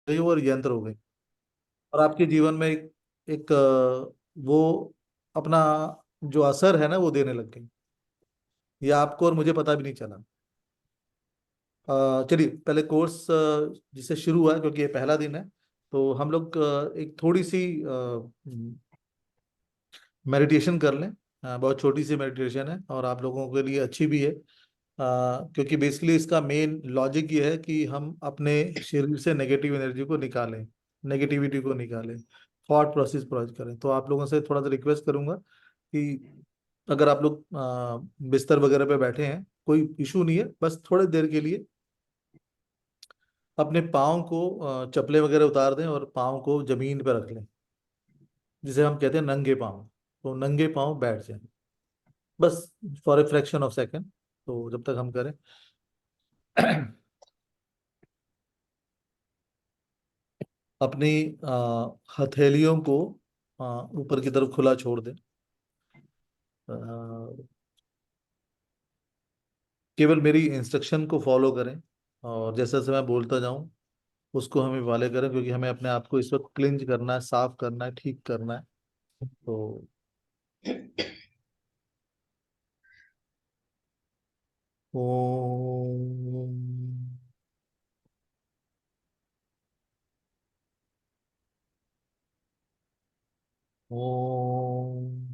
गई और यंत्र हो गई। और आपके जीवन में एक वो अपना जो असर है ना वो देने लग गई। ये आपको और मुझे पता भी नहीं चला। चलिए पहले कोर्स जिससे शुरू हुआ, क्योंकि ये पहला दिन है, तो हम लोग एक थोड़ी सी मेडिटेशन कर लें। बहुत छोटी सी मेडिटेशन है और आप लोगों के लिए अच्छी भी है। क्योंकि बेसिकली इसका मेन लॉजिक ये है कि हम अपने शरीर से नेगेटिव एनर्जी को निकालें, नेगेटिविटी को निकालें, थॉट प्रोसेस प्रोसेस करें। तो आप लोगों से थोड़ा सा रिक्वेस्ट करूंगा कि अगर आप लोग बिस्तर वगैरह पे बैठे हैं, कोई इशू नहीं है, बस थोड़ी देर के लिए अपने पाँव को चप्पलें वगैरह उतार दें और पाँव को जमीन पर रख लें, जिसे हम कहते हैं नंगे पाँव। तो नंगे पाँव बैठ जाएं, बस for a fraction of second. तो जब तक हम करें अपनी हथेलियों को ऊपर की तरफ खुला छोड़ दें। अ, केवल मेरी इंस्ट्रक्शन को फॉलो करें और जैसे जैसे मैं बोलता जाऊं उसको हमें फॉलो करें, क्योंकि हमें अपने आप को इस वक्त क्लिंज करना है, साफ करना है, ठीक करना है। तो ओम, ओम,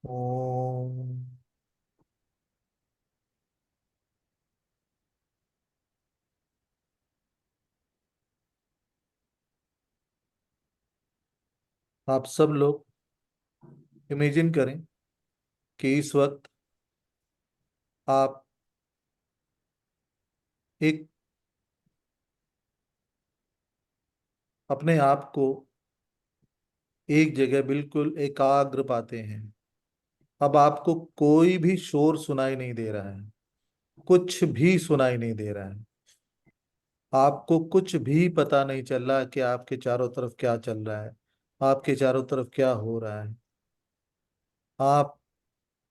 ओम। आप सब लोग इमेजिन करें कि इस वक्त आप एक अपने आप को एक जगह बिल्कुल एकाग्र पाते हैं। अब आपको कोई भी शोर सुनाई नहीं दे रहा है, कुछ भी सुनाई नहीं दे रहा है। आपको कुछ भी पता नहीं चल रहा कि आपके चारों तरफ क्या चल रहा है, आपके चारों तरफ क्या हो रहा है। आप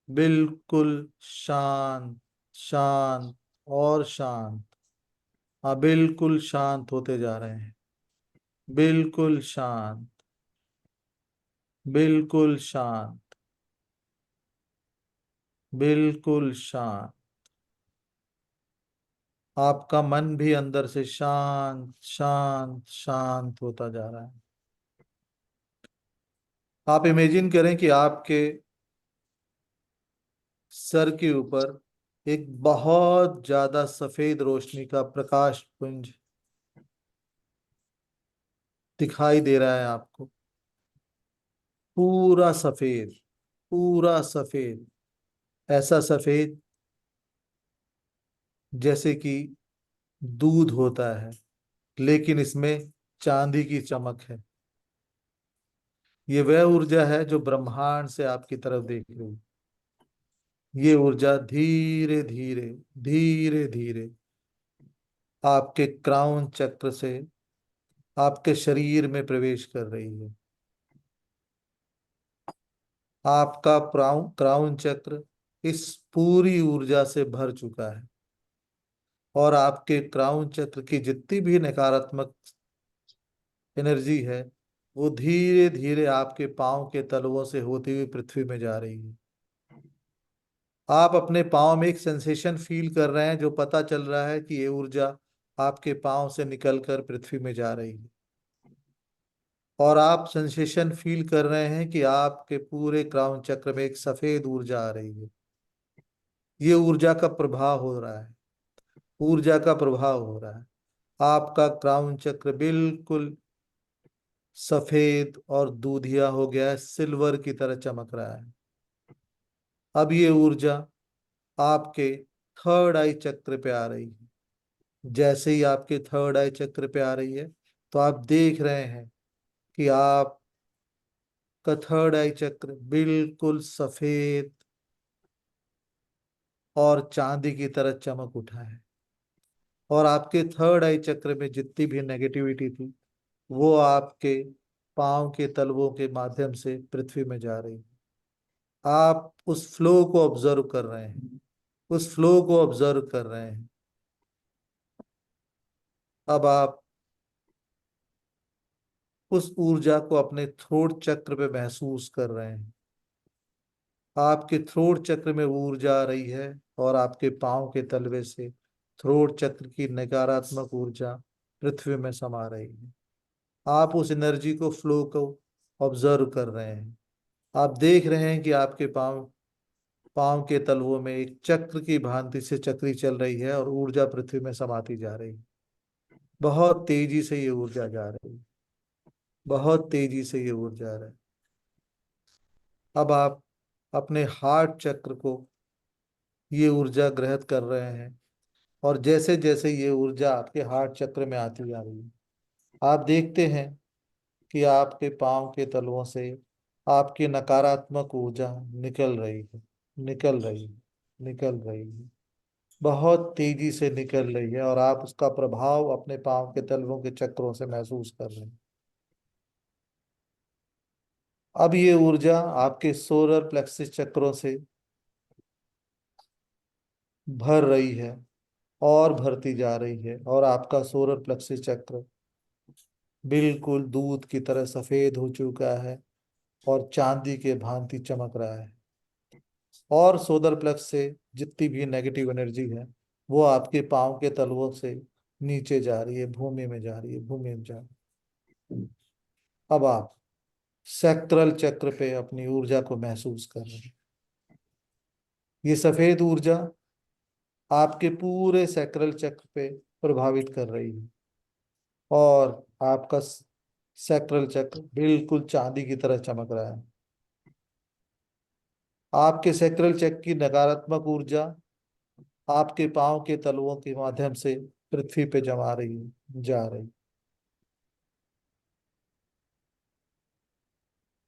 बिल्कुल शांत, शांत और शांत। आप बिल्कुल शांत होते जा रहे हैं, बिल्कुल शांत, बिल्कुल शांत, बिल्कुल शांत। आपका मन भी अंदर से शांत शांत शांत होता जा रहा है। आप इमेजिन करें कि आपके सर के ऊपर एक बहुत ज्यादा सफेद रोशनी का प्रकाश पुंज दिखाई दे रहा है आपको। पूरा सफेद, पूरा सफेद, ऐसा सफेद जैसे कि दूध होता है, लेकिन इसमें चांदी की चमक है। ये वह ऊर्जा है जो ब्रह्मांड से आपकी तरफ देख रही है। ये ऊर्जा धीरे धीरे, धीरे धीरे आपके क्राउन चक्र से आपके शरीर में प्रवेश कर रही है। आपका क्राउन क्राउन चक्र इस पूरी ऊर्जा से भर चुका है और आपके क्राउन चक्र की जितनी भी नकारात्मक एनर्जी है वो धीरे धीरे आपके पांव के तलवों से होती हुई पृथ्वी में जा रही है। आप अपने पांव में एक सेंसेशन फील कर रहे हैं, जो पता चल रहा है कि ये ऊर्जा आपके पांव से निकलकर पृथ्वी में जा रही है। और आप सेंसेशन फील कर रहे हैं कि आपके पूरे क्राउन चक्र में एक सफेद ऊर्जा आ रही है। ये ऊर्जा का प्रभाव हो रहा है, ऊर्जा का प्रभाव हो रहा है। आपका क्राउन चक्र बिल्कुल सफेद और दूधिया हो गया है, सिल्वर की तरह चमक रहा है। अब ये ऊर्जा आपके थर्ड आई चक्र पे आ रही है। जैसे ही आपके थर्ड आई चक्र पे आ रही है, तो आप देख रहे हैं कि आपका थर्ड आई चक्र बिल्कुल सफेद और चांदी की तरह चमक उठा है। और आपके थर्ड आई चक्र में जितनी भी नेगेटिविटी थी वो आपके पांव के तलवों के माध्यम से पृथ्वी में जा रही है। आप उस फ्लो को ऑब्जर्व कर रहे हैं। उस फ्लो को ऑब्जर्व कर रहे हैं। अब आप उस ऊर्जा को अपने थ्रोट चक्र पे महसूस कर रहे हैं। आपके थ्रोट चक्र में वो ऊर्जा आ रही है और आपके पांव के तलवे से थ्रोट चक्र की नकारात्मक ऊर्जा पृथ्वी में समा रही है। आप उस एनर्जी को, फ्लो को ऑब्जर्व कर रहे हैं। आप देख रहे हैं कि आपके पांव पांव के तलवों में एक चक्र की भांति से चक्री चल रही है और ऊर्जा पृथ्वी में समाती जा रही है। बहुत तेजी से ये ऊर्जा जा रही है। बहुत तेजी से ये ऊर्जा आ रहा है। अब आप अपने हार्ट चक्र को ये ऊर्जा ग्रहित कर रहे हैं और जैसे जैसे ये ऊर्जा आपके हार्ट चक्र में आती जा रही है, आप देखते हैं कि आपके पांव के तलवों से आपकी नकारात्मक ऊर्जा निकल रही है, निकल रही है, निकल रही है। बहुत तेजी से निकल रही है और आप उसका प्रभाव अपने पांव के तलवों के चक्रों से महसूस कर रहे हैं। अब ये ऊर्जा आपके सोलर प्लेक्सिस चक्रों से भर रही है और भरती जा रही है और आपका सोलर प्लेक्सिस चक्र बिल्कुल दूध की तरह सफेद हो चुका है और चांदी के भांति चमक रहा है। और सोलर प्लेक्स से जितनी भी नेगेटिव एनर्जी है वो आपके पांव के तलवों से नीचे जा रही है, भूमि में जा रही है, भूमि में जा रही है। अब आप सैक्रल चक्र पे अपनी ऊर्जा को महसूस कर रहे हैं। ये सफेद ऊर्जा आपके पूरे सैक्रल चक्र पे प्रभावित कर रही है और आपका सैक्रल चक्र बिल्कुल चांदी की तरह चमक रहा है। आपके सैक्रल चक्र की नकारात्मक ऊर्जा आपके पांव के तलवों के माध्यम से पृथ्वी पे जमा रही है, जा रही।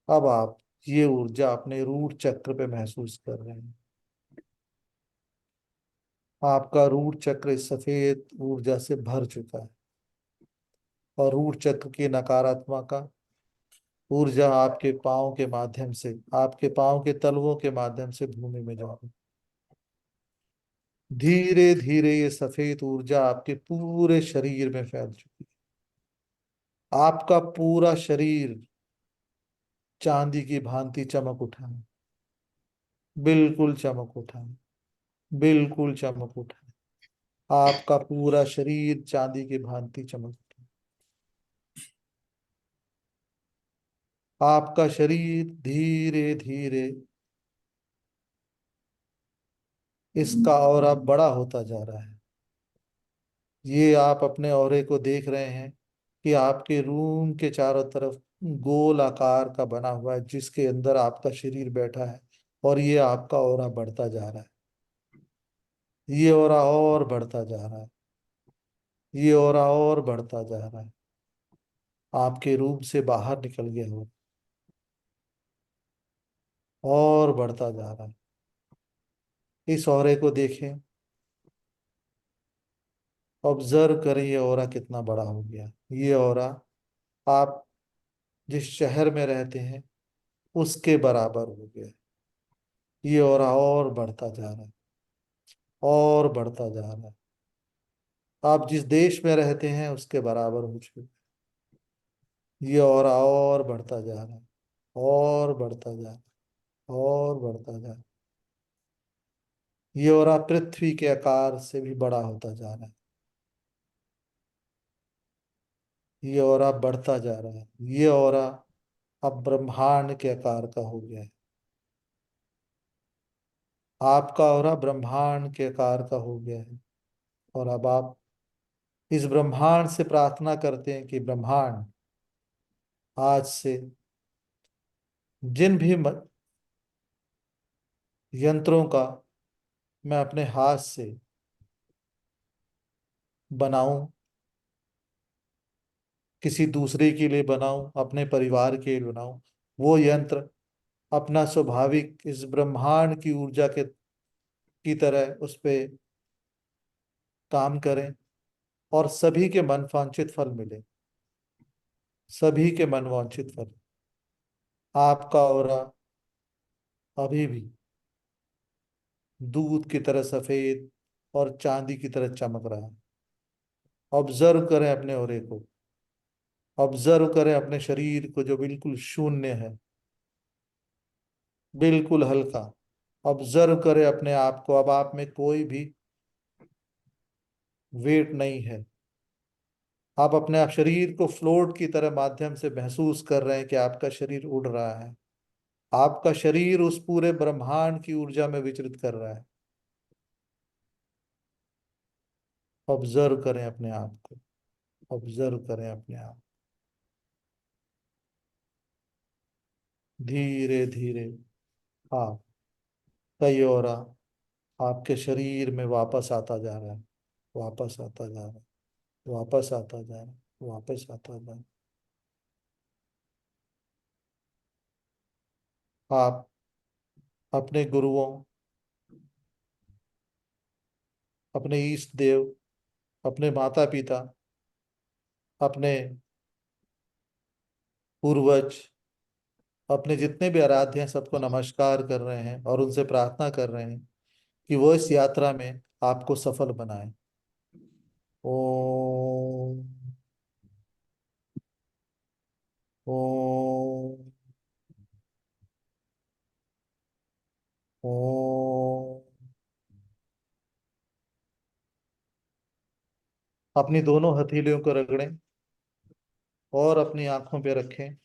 अब आप ये ऊर्जा अपने रूट चक्र पे महसूस कर रहे हैं। आपका रूट चक्र इस सफेद ऊर्जा से भर चुका है और रूट चक्र की नकारात्मक ऊर्जा आपके पाँव के माध्यम से, आपके पाँव के तलवों के माध्यम से भूमि में जा रही। धीरे धीरे ये सफेद ऊर्जा आपके पूरे शरीर में फैल चुकी है। आपका पूरा शरीर चांदी की भांति चमक उठा है, बिल्कुल चमक उठा है, बिल्कुल चमक उठा है। आपका पूरा शरीर चांदी की भांति चमक उठा है। आपका शरीर धीरे धीरे इसका ऑरा बड़ा होता जा रहा है। ये आप अपने ऑरे को देख रहे हैं कि आपके रूम के चारों तरफ गोल आकार का बना हुआ है जिसके अंदर आपका शरीर बैठा है और ये आपका ऑरा बढ़ता जा रहा है। ये ऑरा और बढ़ता जा रहा है। ये ऑरा और बढ़ता जा रहा है। आपके रूम से बाहर निकल गया हो और बढ़ता जा रहा है। इस ऑरे को देखें, ऑब्जर्व करें ये ऑरा कितना बड़ा हो गया। ये ऑरा आप जिस शहर में रहते हैं उसके बराबर हो गया। ये और बढ़ता जा रहा है और बढ़ता जा रहा है। आप जिस देश में रहते हैं उसके बराबर हो चुके। ये और बढ़ता जा रहा है और बढ़ता जा रहा है और बढ़ता जा रहा है। ये पृथ्वी के आकार से भी बड़ा होता जा रहा है। ये बढ़ता जा रहा है। ये अब ब्रह्मांड के आकार का हो गया है। आपका ब्रह्मांड के आकार का हो गया है और अब आप इस ब्रह्मांड से प्रार्थना करते हैं कि ब्रह्मांड आज से जिन भी यंत्रों का मैं अपने हाथ से बनाऊं, किसी दूसरे के लिए बनाऊं, अपने परिवार के लिए बनाऊं, वो यंत्र अपना स्वाभाविक इस ब्रह्मांड की ऊर्जा के की तरह उस पे काम करें और सभी के मन वांछित फल मिले। सभी के मन वांछित फल। आपका और अभी भी दूध की तरह सफेद और चांदी की तरह चमक रहा है। ऑब्जर्व करें अपने ओरे को, ऑब्जर्व करें अपने शरीर को जो बिल्कुल शून्य है, बिल्कुल हल्का। ऑब्जर्व करें अपने आप को, अब आप में कोई भी वेट नहीं है। आप अपने आप शरीर को फ्लोट की तरह माध्यम से महसूस कर रहे हैं कि आपका शरीर उड़ रहा है। आपका शरीर उस पूरे ब्रह्मांड की ऊर्जा में विचरित कर रहा है। ऑब्जर्व करें अपने आप को, ऑब्जर्व करें अपने आप। धीरे धीरे आप कई और आपके शरीर में वापस आता जा रहा है, वापस आता जा रहा है, वापस आता जा रहा है, वापस आता जा रहा है। आप अपने गुरुओं, अपने ईष्ट देव, अपने माता पिता, अपने पूर्वज, अपने जितने भी आराध्य हैं सबको नमस्कार कर रहे हैं और उनसे प्रार्थना कर रहे हैं कि वो इस यात्रा में आपको सफल बनाए। ओम ओम ओम। अपनी दोनों हथेलियों को रगड़ें और अपनी आंखों पे रखें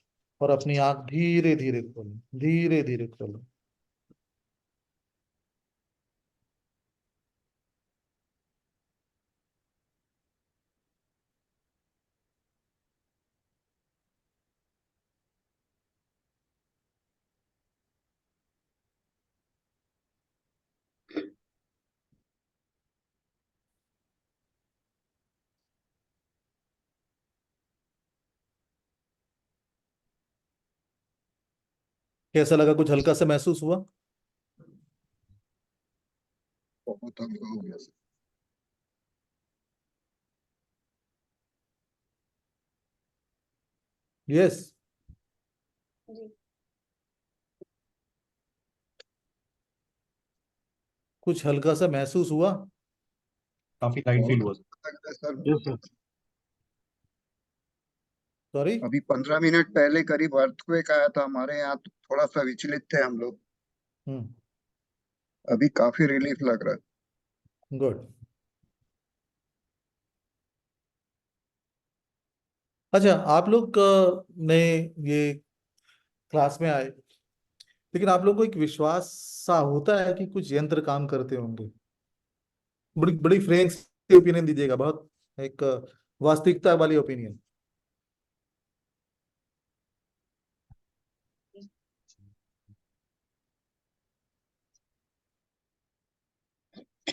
और अपनी आंख धीरे धीरे खोलें, धीरे धीरे खोलें। कैसा लगा? कुछ हल्का सा महसूस हुआ? बहुत हल्का हो गया सर। यस। कुछ हल्का सा महसूस हुआ? काफी लाइट फील हुआ सर यस सर। सॉरी। अभी 15 मिनट पहले करीब अर्थक्वेक आया था हमारे यहाँ, तो थोड़ा सा विचलित थे हम लोग। हम्म। अभी काफी रिलीफ लग रहा है। गुड। अच्छा, आप लोग ने ये क्लास में आए, लेकिन आप लोग को एक विश्वास सा होता है कि कुछ यंत्र काम करते होंगे। बड़ी बड़ी फ्रेंक से ओपिनियन दीजिएगा, बहुत एक वास्तविकता वाली ओपिनियन।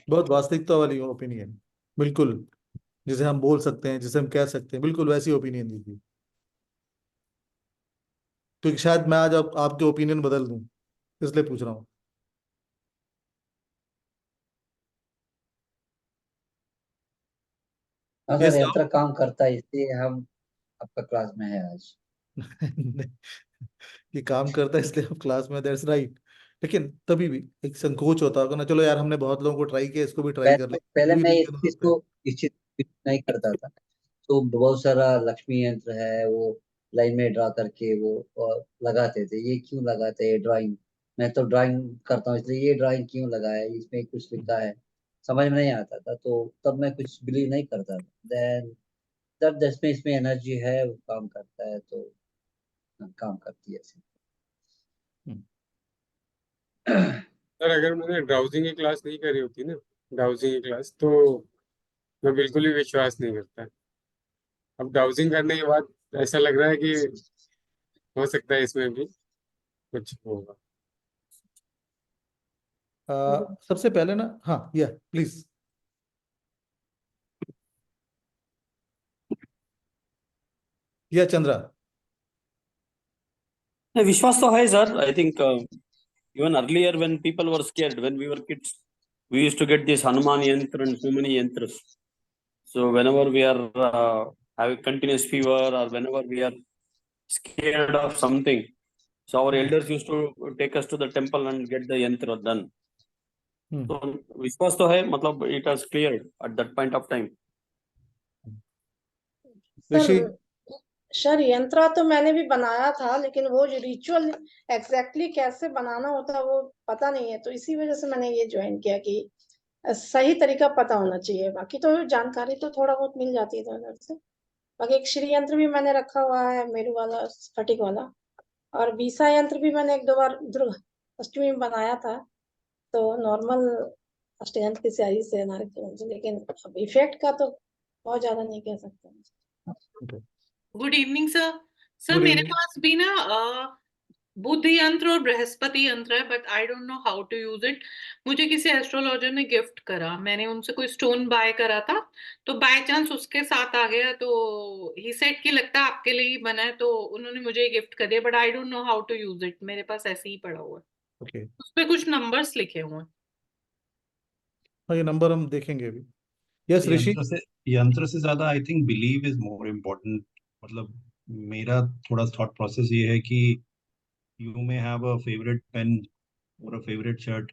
बहुत वास्तविकता वाली ओपिनियन, बिल्कुल जिसे हम बोल सकते हैं, जिसे हम कह सकते हैं, बिल्कुल वैसी ओपिनियन दीजिए। क्योंकि शायद मैं आज आपके ओपिनियन बदल दूं, इसलिए पूछ रहा हूँ। हाँ ये सर, सब यंत्र काम करता है, इसलिए हम आपका क्लास में है आज। ये काम करता है इसलिए आप क्लास में, दैट्स राइट। लेकिन तभी भी एक संकोच होता होगा ना, चलो यार हमने बहुत लोगों को ट्राई किया, इसको भी ट्राई कर ले, पहले वो भी मैं इस दिक्कत चीज होता है। को निश्चित नहीं करता था। तो बहुत सारा लक्ष्मी यंत्र है, वो लाइन में ड्रा करके वो लगाते थे। ये क्यों लगाते हैं ड्राइंग? मैं तो ड्राइंग करता हूँ, इसलिए ये ड्राइंग क्यों लगा है, इसमें कुछ लिखा है, समझ में नहीं आता था। तो तब मैं कुछ बिलीव नहीं करता था। देन जब जिसमें इसमें एनर्जी है वो काम करता है, तो काम करती है ऐसे। हम्म। सर अगर मैंने ड्राउजिंग की क्लास नहीं करी होती ना, ड्राउजिंग की क्लास, तो मैं बिल्कुल भी विश्वास नहीं करता। अब ड्राउजिंग करने के बाद ऐसा लग रहा है कि हो सकता है इसमें भी कुछ होगा। सबसे पहले ना, हाँ या प्लीज। या चंद्रा। विश्वास तो है sir. I think even earlier when people were scared, when we were kids, we used to get this Hanuman yantra and so many yantras. So whenever we are having continuous fever or whenever we are scared of something, so our elders used to take us to the temple and get the yantra done. तो विश्वास तो है, मतलब it has cleared at that point of time. Rishi, sir यंत्रा तो मैंने भी बनाया था, लेकिन वो जो रिचुअल एग्जैक्टली कैसे बनाना होता है वो पता नहीं है, तो इसी वजह से मैंने ये ज्वाइन किया कि सही तरीका पता होना चाहिए। बाकी तो जानकारी तो थोड़ा बहुत मिल जाती है उधर से। बाकी एक श्री यंत्र भी मैंने रखा हुआ है, मेरू वाला, स्फटिक वाला, और बीसा यंत्र भी मैंने एक दो बार दुर्गा अष्टमी में बनाया था, तो नॉर्मल अष्टयंत्र की तैयारी से लेकिन अब इफेक्ट का तो बहुत ज्यादा नहीं कह सकते। Good evening sir. Sir Good मेरे evening. पास भी ना बुध यंत्र और बृहस्पति यंत्र है, but I don't know how to use it. मुझे किसी एस्ट्रोलॉजर ने गिफ्ट करा, मैंने उनसे कोई स्टोन बाय करा था, तो बाय चांस उसके साथ आ गया, तो ही सेड कि लगता है आपके लिए ही बना है, तो उन्होंने मुझे गिफ्ट कर दिया, but I don't know how to use it. मेरे पास ऐसे ही पड़ा हुआ है, ओके, उस पे कुछ नंबर्स लिखे हुए हैं। हाँ ये नंबर हम देखेंगे अभी। यस ऋषि। यंत्र से ज्यादा I think believe is more important. मतलब मेरा थोड़ा थॉट प्रोसेस ये है कि you may have a favourite pen और अ फेवरेट शर्ट।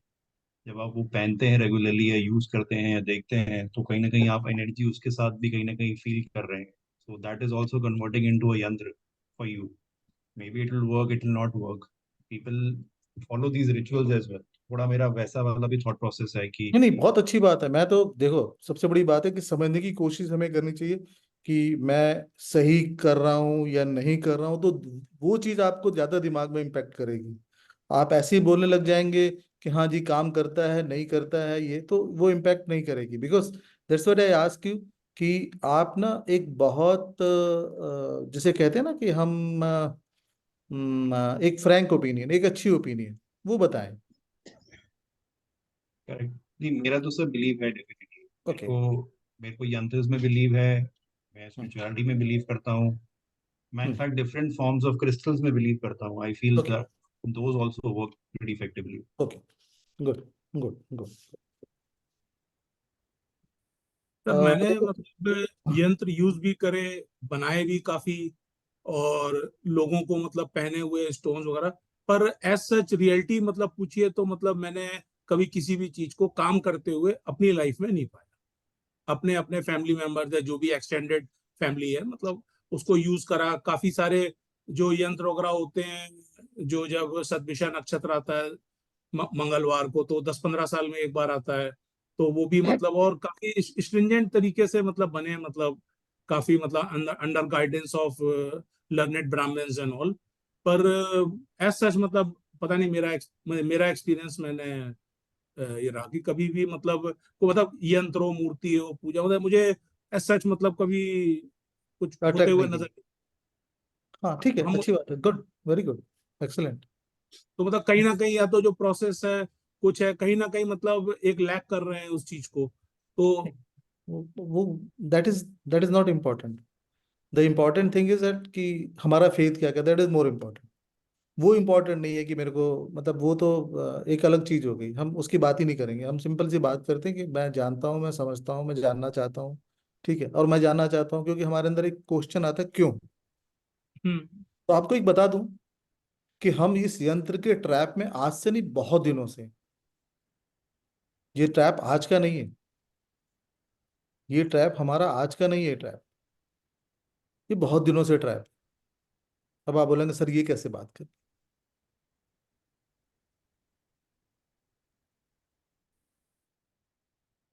जब आप वो पहनते हैं रेगुलरली या यूज करते हैं या देखते हैं, तो कहीं ना कहीं आप एनर्जी उसके साथ भी कहीं ना कहीं फील कर रहे हैं। So that is also converting into a यंत्र for you. Maybe it will work, it will not work. People follow these rituals as well. थोड़ा मेरा वैसा वाला भी थॉट प्रोसेस है कि नहीं नहीं, बहुत अच्छी बात है। मैं तो देखो, सबसे बड़ी बात है कि समझने की कोशिश हमें करनी चाहिए कि मैं सही कर रहा हूँ या नहीं कर रहा हूँ, तो वो चीज आपको ज्यादा दिमाग में इम्पेक्ट करेगी। आप ऐसे ही बोलने लग जाएंगे कि हाँ जी काम करता है नहीं करता है, ये तो वो इम्पैक्ट नहीं करेगी। Because that's what I ask you कि आप ना एक बहुत जिसे कहते हैं ना कि हम एक फ्रैंक ओपिनियन, एक अच्छी ओपिनियन वो बताएं। करेक्ट। नहीं, मेरा तो सर बिलीव है डेफिनेटली। ओके। मेरे को यंत्र्स में बिलीव है, मैं स्पिरिचुअलिटी में बिलीव करता हूँ, मैं in fact different forms of crystals में बिलीव करता हूँ। I feel Okay. That those also work pretty effectively. Okay, good good good. Sir मैंने मतलब यंत्र यूज भी करे, बनाए भी काफी, और लोगों को मतलब पहने हुए स्टोन्स वगैरह, पर एज सच रियलिटी मतलब पूछिए तो मतलब मैंने कभी किसी भी चीज को काम करते हुए अपनी लाइफ में नहीं पाया। अपने अपने फैमिली मेंबर्स है, जो भी एक्सटेंडेड फैमिली है, मतलब उसको यूज करा। काफी सारे जो यंत्र वगैरह होते हैं, जो जब सतभिषा नक्षत्र आता है मंगलवार को, तो 10-15 साल में एक बार आता है, तो वो भी मतलब और काफी स्ट्रिंजेंट तरीके से मतलब बने, मतलब काफी मतलब under guidance of learned Brahmins and all. पर एज सच मतलब पता नहीं, मेरा एक्सपीरियंस मैंने ये रहा कि कभी भी मतलब को मतलब यंत्र हो, मूर्ति हो, पूजा, मतलब मुझे एज सच मतलब कभी कुछ होते अटैक हुए नहीं की। नजर हाँ ठीक है, हम, अच्छी बात है, गुड, वेरी गुड, एक्सलेंट। तो मतलब कहीं ना कहीं या तो जो प्रोसेस है कुछ है, कहीं ना कहीं मतलब एक लैक कर रहे हैं उस चीज को, तो वो that is not important. The important thing is that कि हमारा फेथ क्या कहता है, दैट इज मोर इम्पोर्टेंट। वो इम्पोर्टेंट नहीं है कि मेरे को, मतलब वो तो एक अलग चीज हो गई, हम उसकी बात ही नहीं करेंगे। हम सिंपल सी बात करते हैं कि मैं जानता हूँ, मैं समझता हूँ, मैं जानना चाहता हूँ, ठीक है। और मैं जानना चाहता हूँ क्योंकि हमारे अंदर एक क्वेश्चन आता है क्यों। हम्म तो आपको एक बता दूं कि हम इस यंत्र के ट्रैप में आज से नहीं, बहुत दिनों से। ये ट्रैप आज का नहीं है, ये ट्रैप हमारा आज का नहीं है ट्रैप, ये बहुत दिनों से ट्रैप। अब आप बोलेंगे सर ये कैसे बात कर।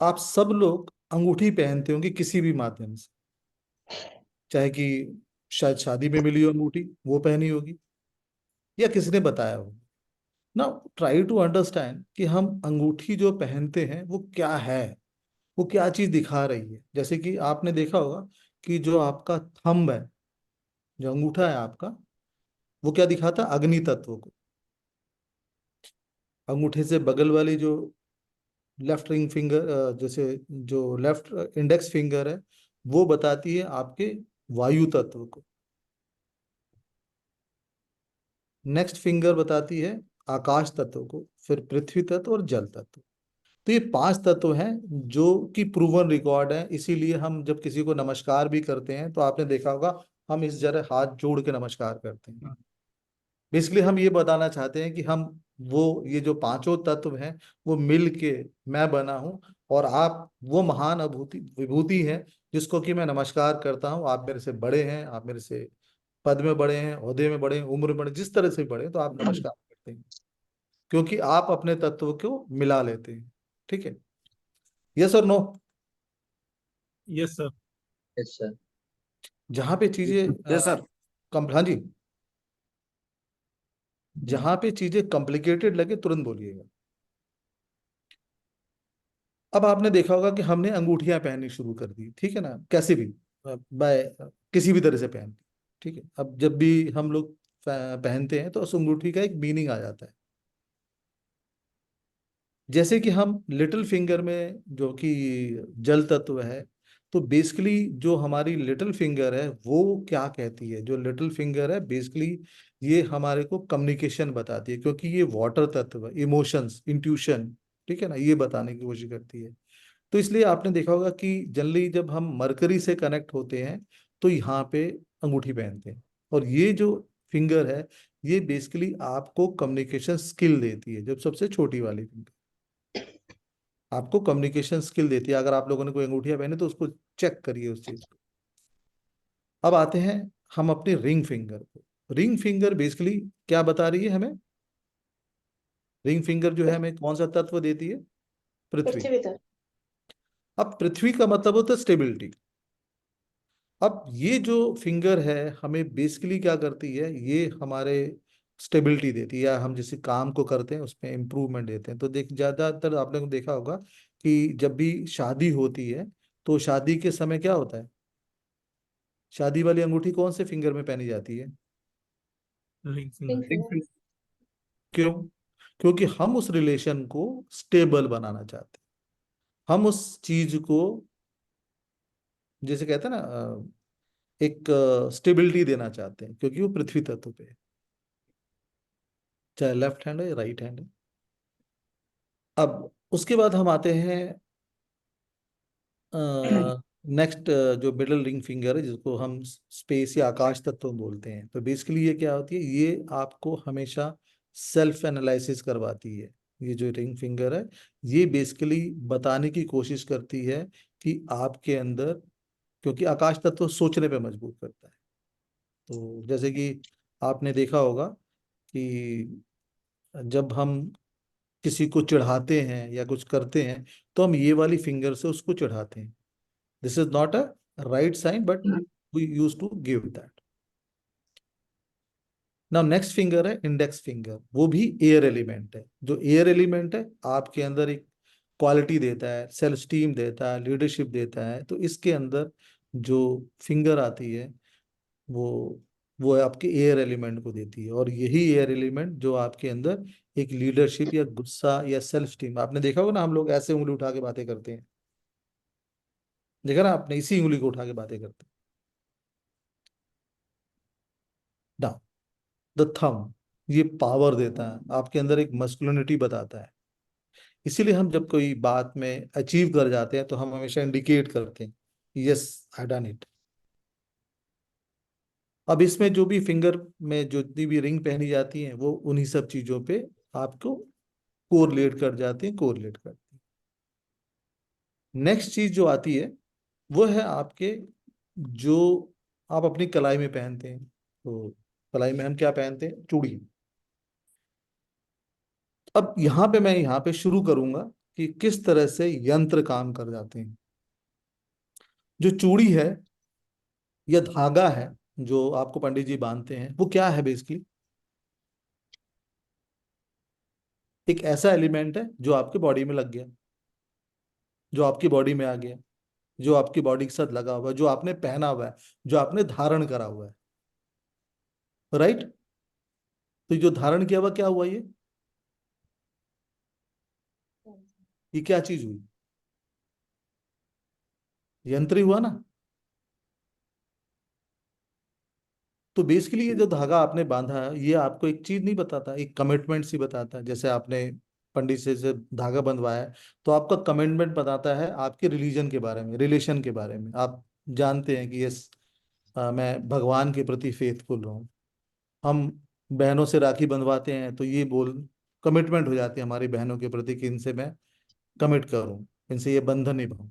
आप सब लोग अंगूठी पहनते होंगे किसी भी माध्यम से, चाहे कि शायद शादी में मिली हो अंगूठी, वो पहनी होगी, या किसी ने बताया हो ना। ट्राई टू अंडरस्टैंड कि हम अंगूठी जो पहनते हैं वो क्या है, वो क्या चीज दिखा रही है। जैसे कि आपने देखा होगा कि जो आपका थंब है, जो अंगूठा है आपका, वो क्या दिखाता है, अग्नि तत्व को। अंगूठे से बगल वाली जो लेफ्ट रिंग फिंगर, जैसे जो लेफ्ट इंडेक्स फिंगर है, वो बताती है आपके वायु तत्व को। नेक्स्ट फिंगर बताती है आकाश तत्व को, फिर पृथ्वी तत्व और जल तत्व। तो ये 5 तत्व हैं जो कि प्रूवन रिकॉर्ड है। इसीलिए हम जब किसी को नमस्कार भी करते हैं तो आपने देखा होगा हम इस जगह हाथ जोड़ के नमस्कार करते हैं। बेसिकली हम ये बताना चाहते हैं कि हम वो ये जो पांचों तत्व हैं वो मिल के मैं बना हूं, और आप वो महान अभूति विभूति हैं जिसको कि मैं नमस्कार करता हूं। आप मेरे से बड़े हैं, आप मेरे से पद में बड़े हैं, ओहदे में बड़े हैं, उम्र में बड़े, जिस तरह से बड़े हैं, तो आप नमस्कार करते हैं क्योंकि आप अपने तत्व को मिला लेते हैं। ठीक है, यस और no? Yes sir. Yes sir. जहां पे चीजें Yes, sir. हाँ जी, जहां पे चीजें कॉम्प्लिकेटेड लगे तुरंत बोलिएगा। अब आपने देखा होगा कि हमने अंगूठियां पहननी शुरू कर दी, ठीक है ना, कैसे भी, बाय किसी भी तरह से पहन ली, ठीक है। अब जब भी हम लोग पहनते हैं तो उस अंगूठी का एक मीनिंग आ जाता है। जैसे कि हम लिटिल फिंगर में जो कि जल तत्व है, तो बेसिकली जो हमारी लिटिल फिंगर है वो क्या कहती है, जो लिटिल फिंगर है बेसिकली ये हमारे को कम्युनिकेशन बताती है, क्योंकि ये वाटर तत्व है, इमोशंस, इंट्यूशन, ठीक है ना, ये बताने की कोशिश करती है। तो इसलिए आपने देखा होगा कि जनरली जब हम मरकरी से कनेक्ट होते हैं तो यहाँ पे अंगूठी पहनते हैं, और ये जो फिंगर है ये बेसिकली आपको कम्युनिकेशन स्किल देती है, जब सबसे छोटी वाली फिंगर आपको कम्युनिकेशन स्किल देती है। अगर आप लोगों ने कोई अंगूठियां पहने तो उसको चेक करिए उस चीज को। अब आते हैं हम अपनी रिंग फिंगर को। रिंग फिंगर बेसिकली क्या बता रही है हमें? रिंग फिंगर जो है हमें कौन सा तत्व देती है? पृथ्वी। पृथ्वी तत्व। अब पृथ्वी का मतलब होता है स्टेबिलिटी। अब ये जो फिंगर है हमें बेसिकली क्या करती है, ये हमारे स्टेबिलिटी देती है, या हम जिस काम को करते हैं उसमें इम्प्रूवमेंट देते हैं। तो देख ज्यादातर आपने को देखा होगा कि जब भी शादी होती है तो शादी के समय क्या होता है, शादी वाली अंगूठी कौन से फिंगर में पहनी जाती है? Ring ring finger. फिंगर। क्यों? क्योंकि हम उस रिलेशन को स्टेबल बनाना चाहते हैं, हम उस चीज को जैसे कहते हैं ना एक स्टेबिलिटी देना चाहते हैं, क्योंकि वो पृथ्वी तत्व पे है, चाहे लेफ्ट हैंड है या राइट हैंड है। अब उसके बाद हम आते हैं नेक्स्ट, जो मिडल रिंग फिंगर है जिसको हम स्पेस या आकाश तत्व बोलते हैं। तो बेसिकली ये क्या होती है, ये आपको हमेशा सेल्फ एनालिसिस करवाती है। ये जो रिंग फिंगर है ये बेसिकली बताने की कोशिश करती है कि आपके अंदर, क्योंकि आकाश तत्व सोचने पे मजबूर करता है। तो जैसे कि आपने देखा होगा कि जब हम किसी को चढ़ाते हैं या कुछ करते हैं तो हम ये वाली फिंगर से उसको चढ़ाते हैं। This is not a right sign but we use to give that. Now next finger है इंडेक्स फिंगर, वो भी एयर एलिमेंट है। जो एयर एलिमेंट है आपके अंदर एक क्वालिटी देता है, सेल्फ स्टीम देता है, लीडरशिप देता है। तो इसके अंदर जो फिंगर आती है वो वो आपके एयर एलिमेंट को देती है, और यही एयर एलिमेंट जो आपके अंदर एक लीडरशिप या गुस्सा या सेल्फ स्टीम, आपने देखा होगा ना हम लोग ऐसे उंगली उठा के बातें करते हैं, देखा ना आपने, इसी उंगली को उठा के बातें करते हैं ना। द थंब ये पावर देता है आपके अंदर, एक मस्कुलिनिटी बताता है। इसीलिए हम जब कोई बात में अचीव कर जाते हैं तो हम हमेशा इंडिकेट करते हैं यस आई डन इट। अब इसमें जो भी फिंगर में जो जितनी भी रिंग पहनी जाती है वो उन्हीं सब चीजों पे आपको कोरिलेट कर जाती है, कोरिलेट करती है। नेक्स्ट चीज जो आती है वो है आपके, जो आप अपनी कलाई में पहनते हैं। तो कलाई में हम क्या पहनते हैं? चूड़ी। अब यहाँ पे शुरू करूंगा कि किस तरह से यंत्र काम कर जाते हैं। जो चूड़ी है या धागा है जो आपको पंडित जी बांधते हैं, वो क्या है बेसिकली? एक ऐसा एलिमेंट है जो आपके बॉडी में लग गया, जो आपकी बॉडी में आ गया, जो आपकी बॉडी के साथ लगा हुआ है, जो आपने पहना हुआ है, जो आपने धारण करा हुआ है, राइट? तो जो धारण किया हुआ क्या हुआ? ये क्या चीज हुई? यंत्र ही हुआ ना। तो बेसिकली ये जो धागा आपने बांधा है ये आपको एक चीज नहीं बताता, एक कमिटमेंट सी बताता है। जैसे आपने पंडित से धागा बंधवाया है तो आपका कमिटमेंट बताता है आपके रिलीजन के बारे में, रिलेशन के बारे में। आप जानते हैं कि यस मैं भगवान के प्रति फेथफुल हूँ, हम बहनों से राखी बंधवाते हैं तो ये बोल कमिटमेंट हो जाती है हमारी बहनों के प्रति कि इनसे मैं कमिट करूं, इनसे ये बंधन निभाऊं।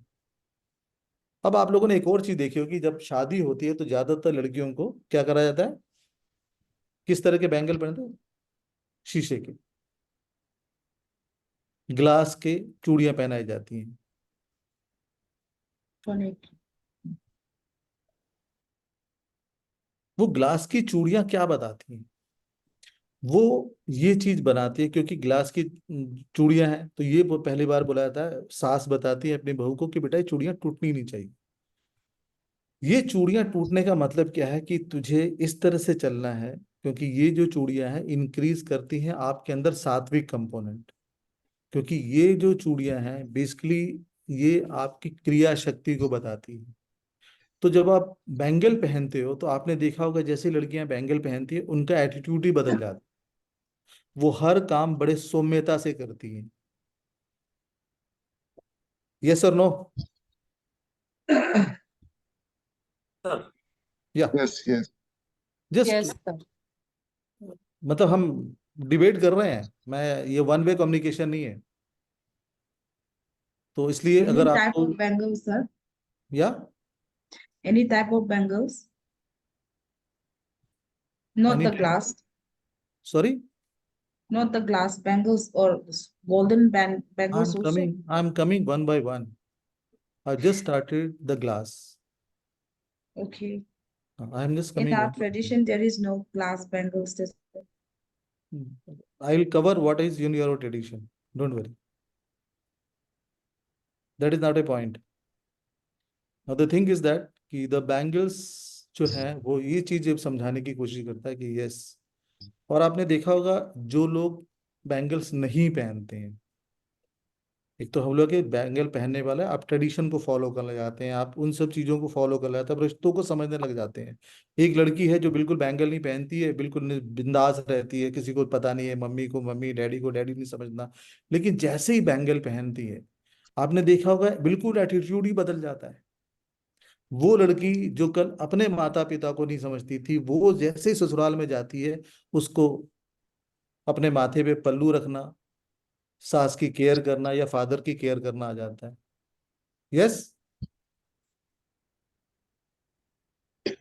अब आप लोगों ने एक और चीज देखी होगी, जब शादी होती है तो ज्यादातर लड़कियों को क्या करा जाता है, किस तरह के बैंगल पहनते हैं, शीशे के, ग्लास के चूड़ियां पहनाई जाती हैं। वो ग्लास की चूड़ियां क्या बताती हैं, वो ये चीज बनाती है क्योंकि ग्लास की चूड़ियां हैं, तो ये वो पहली बार बोला जाता है, सास बताती है अपनी बहू को कि बेटा ये चूड़ियां टूटनी नहीं चाहिए। ये चूड़ियां टूटने का मतलब क्या है कि तुझे इस तरह से चलना है, क्योंकि ये जो चूड़ियां हैं इंक्रीज करती हैं आपके अंदर सात्विक कंपोनेंट। क्योंकि ये जो चूड़ियां हैं बेसिकली ये आपकी क्रिया शक्ति को बताती है। तो जब आप बैंगल पहनते हो तो आपने देखा होगा जैसे लड़कियां बैंगल पहनती है उनका एटीट्यूड ही बदल जाता है, वो हर काम बड़े सौम्यता से करती हैं। यस और नो? Sir, या यस यस जस्ट मतलब हम डिबेट कर रहे हैं, मैं ये वन वे कम्युनिकेशन नहीं है, तो इसलिए Any अगर type आपको of bangles, sir? या Any type of bangles? Not any the glass, sorry not the glass bangles or golden bangles also. I am coming one by one. I just started the glass, Okay. I am just In coming our one. tradition, there is no glass bangles. I will cover what is in your tradition, don't worry, that is not a point. Now the thing is that कि the bangles जो है वो ये चीज जब समझाने की कोशिश करता है कि यस, और आपने देखा होगा जो लोग बैंगल्स नहीं पहनते हैं, एक तो हम लोग के बैंगल पहनने वाला है, आप ट्रेडिशन को फॉलो करने जाते हैं, आप उन सब चीजों को फॉलो कर जाते हैं, आप रिश्तों को समझने लग जाते हैं। एक लड़की है जो बिल्कुल बैंगल नहीं पहनती है, बिल्कुल बिंदास रहती है, किसी को पता नहीं है, मम्मी को मम्मी, डैडी को डैडी नहीं समझना, लेकिन जैसे ही बैंगल पहनती है आपने देखा होगा बिल्कुल एटीट्यूड ही बदल जाता है। वो लड़की जो कल अपने माता पिता को नहीं समझती थी, वो जैसे ही ससुराल में जाती है उसको अपने माथे पे पल्लू रखना, सास की केयर करना या फादर की केयर करना आ जाता है। यस,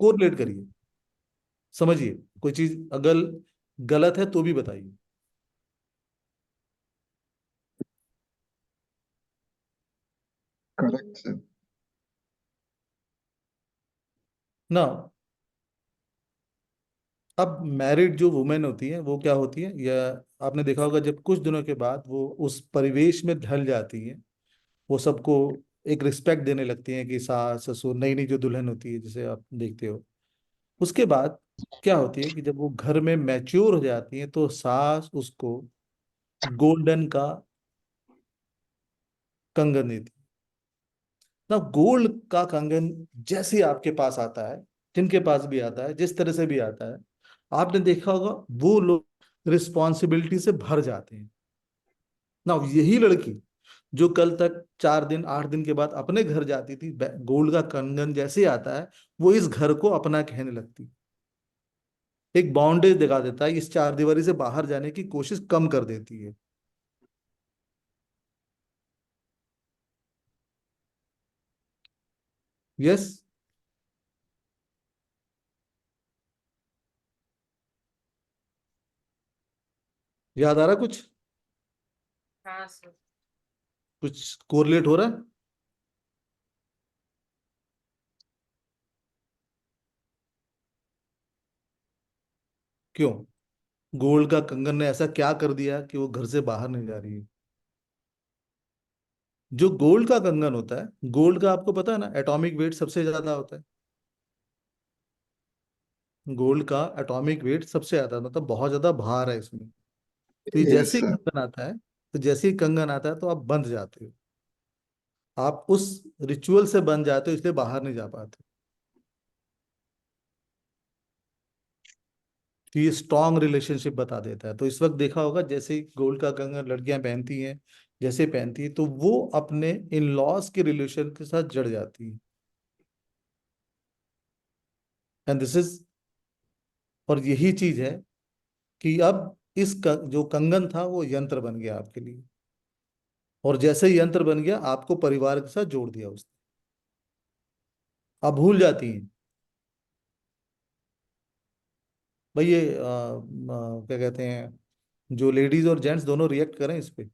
कोरिलेट करिए, समझिए, कोई चीज अगर गलत है तो भी बताइए। Correct sir. ना अब मैरिड जो वुमेन होती है वो क्या होती है, या आपने देखा होगा जब कुछ दिनों के बाद वो उस परिवेश में ढल जाती है, वो सबको एक रिस्पेक्ट देने लगती है कि सास ससुर, नई नई जो दुल्हन होती है जिसे आप देखते हो, उसके बाद क्या होती है कि जब वो घर में मैच्योर हो जाती है तो सास उसको गोल्डन का कंगन देती है। ना गोल्ड का कंगन जैसे ही आपके पास आता है, जिनके पास भी आता है, जिस तरह से भी आता है, आपने देखा होगा वो लोग रिस्पॉन्सिबिलिटी से भर जाते हैं। ना यही लड़की जो कल तक 4 दिन 8 दिन के बाद अपने घर जाती थी, गोल्ड का कंगन जैसे ही आता है वो इस घर को अपना कहने लगती, एक बाउंड्री दिखा देता है, इस चार दीवारी से बाहर जाने की कोशिश कम कर देती है। यस, याद आ रहा कुछ, हाँ सर। कुछ कोरिलेट हो रहा है? क्यों, गोल्ड का कंगन ने ऐसा क्या कर दिया कि वो घर से बाहर नहीं जा रही है? जो गोल्ड का कंगन होता है, गोल्ड का आपको पता है ना एटॉमिक वेट सबसे ज्यादा होता है, गोल्ड का एटॉमिक वेट सबसे ज्यादा, मतलब बहुत ज्यादा भार है इसमें। तो ये यस जैसे ही सर। कंगन आता है, तो जैसे ही कंगन आता है तो आप बंध जाते हो, आप उस रिचुअल से बन जाते हो, इसलिए बाहर नहीं जा पाते। तो ये स्ट्रॉन्ग रिलेशनशिप बता देता है। तो इस वक्त देखा होगा जैसे ही गोल्ड का कंगन लड़कियां पहनती हैं, जैसे पहनती है तो वो अपने इन लॉज के रिलेशन के साथ जड़ जाती है। एंड दिस इज, और यही चीज है कि अब जो कंगन था वो यंत्र बन गया आपके लिए, और जैसे ही यंत्र बन गया आपको परिवार के साथ जोड़ दिया उसने। आप भूल जाती हैं भाई। ये क्या कहते हैं, जो लेडीज और जेंट्स दोनों रिएक्ट करें इस पे।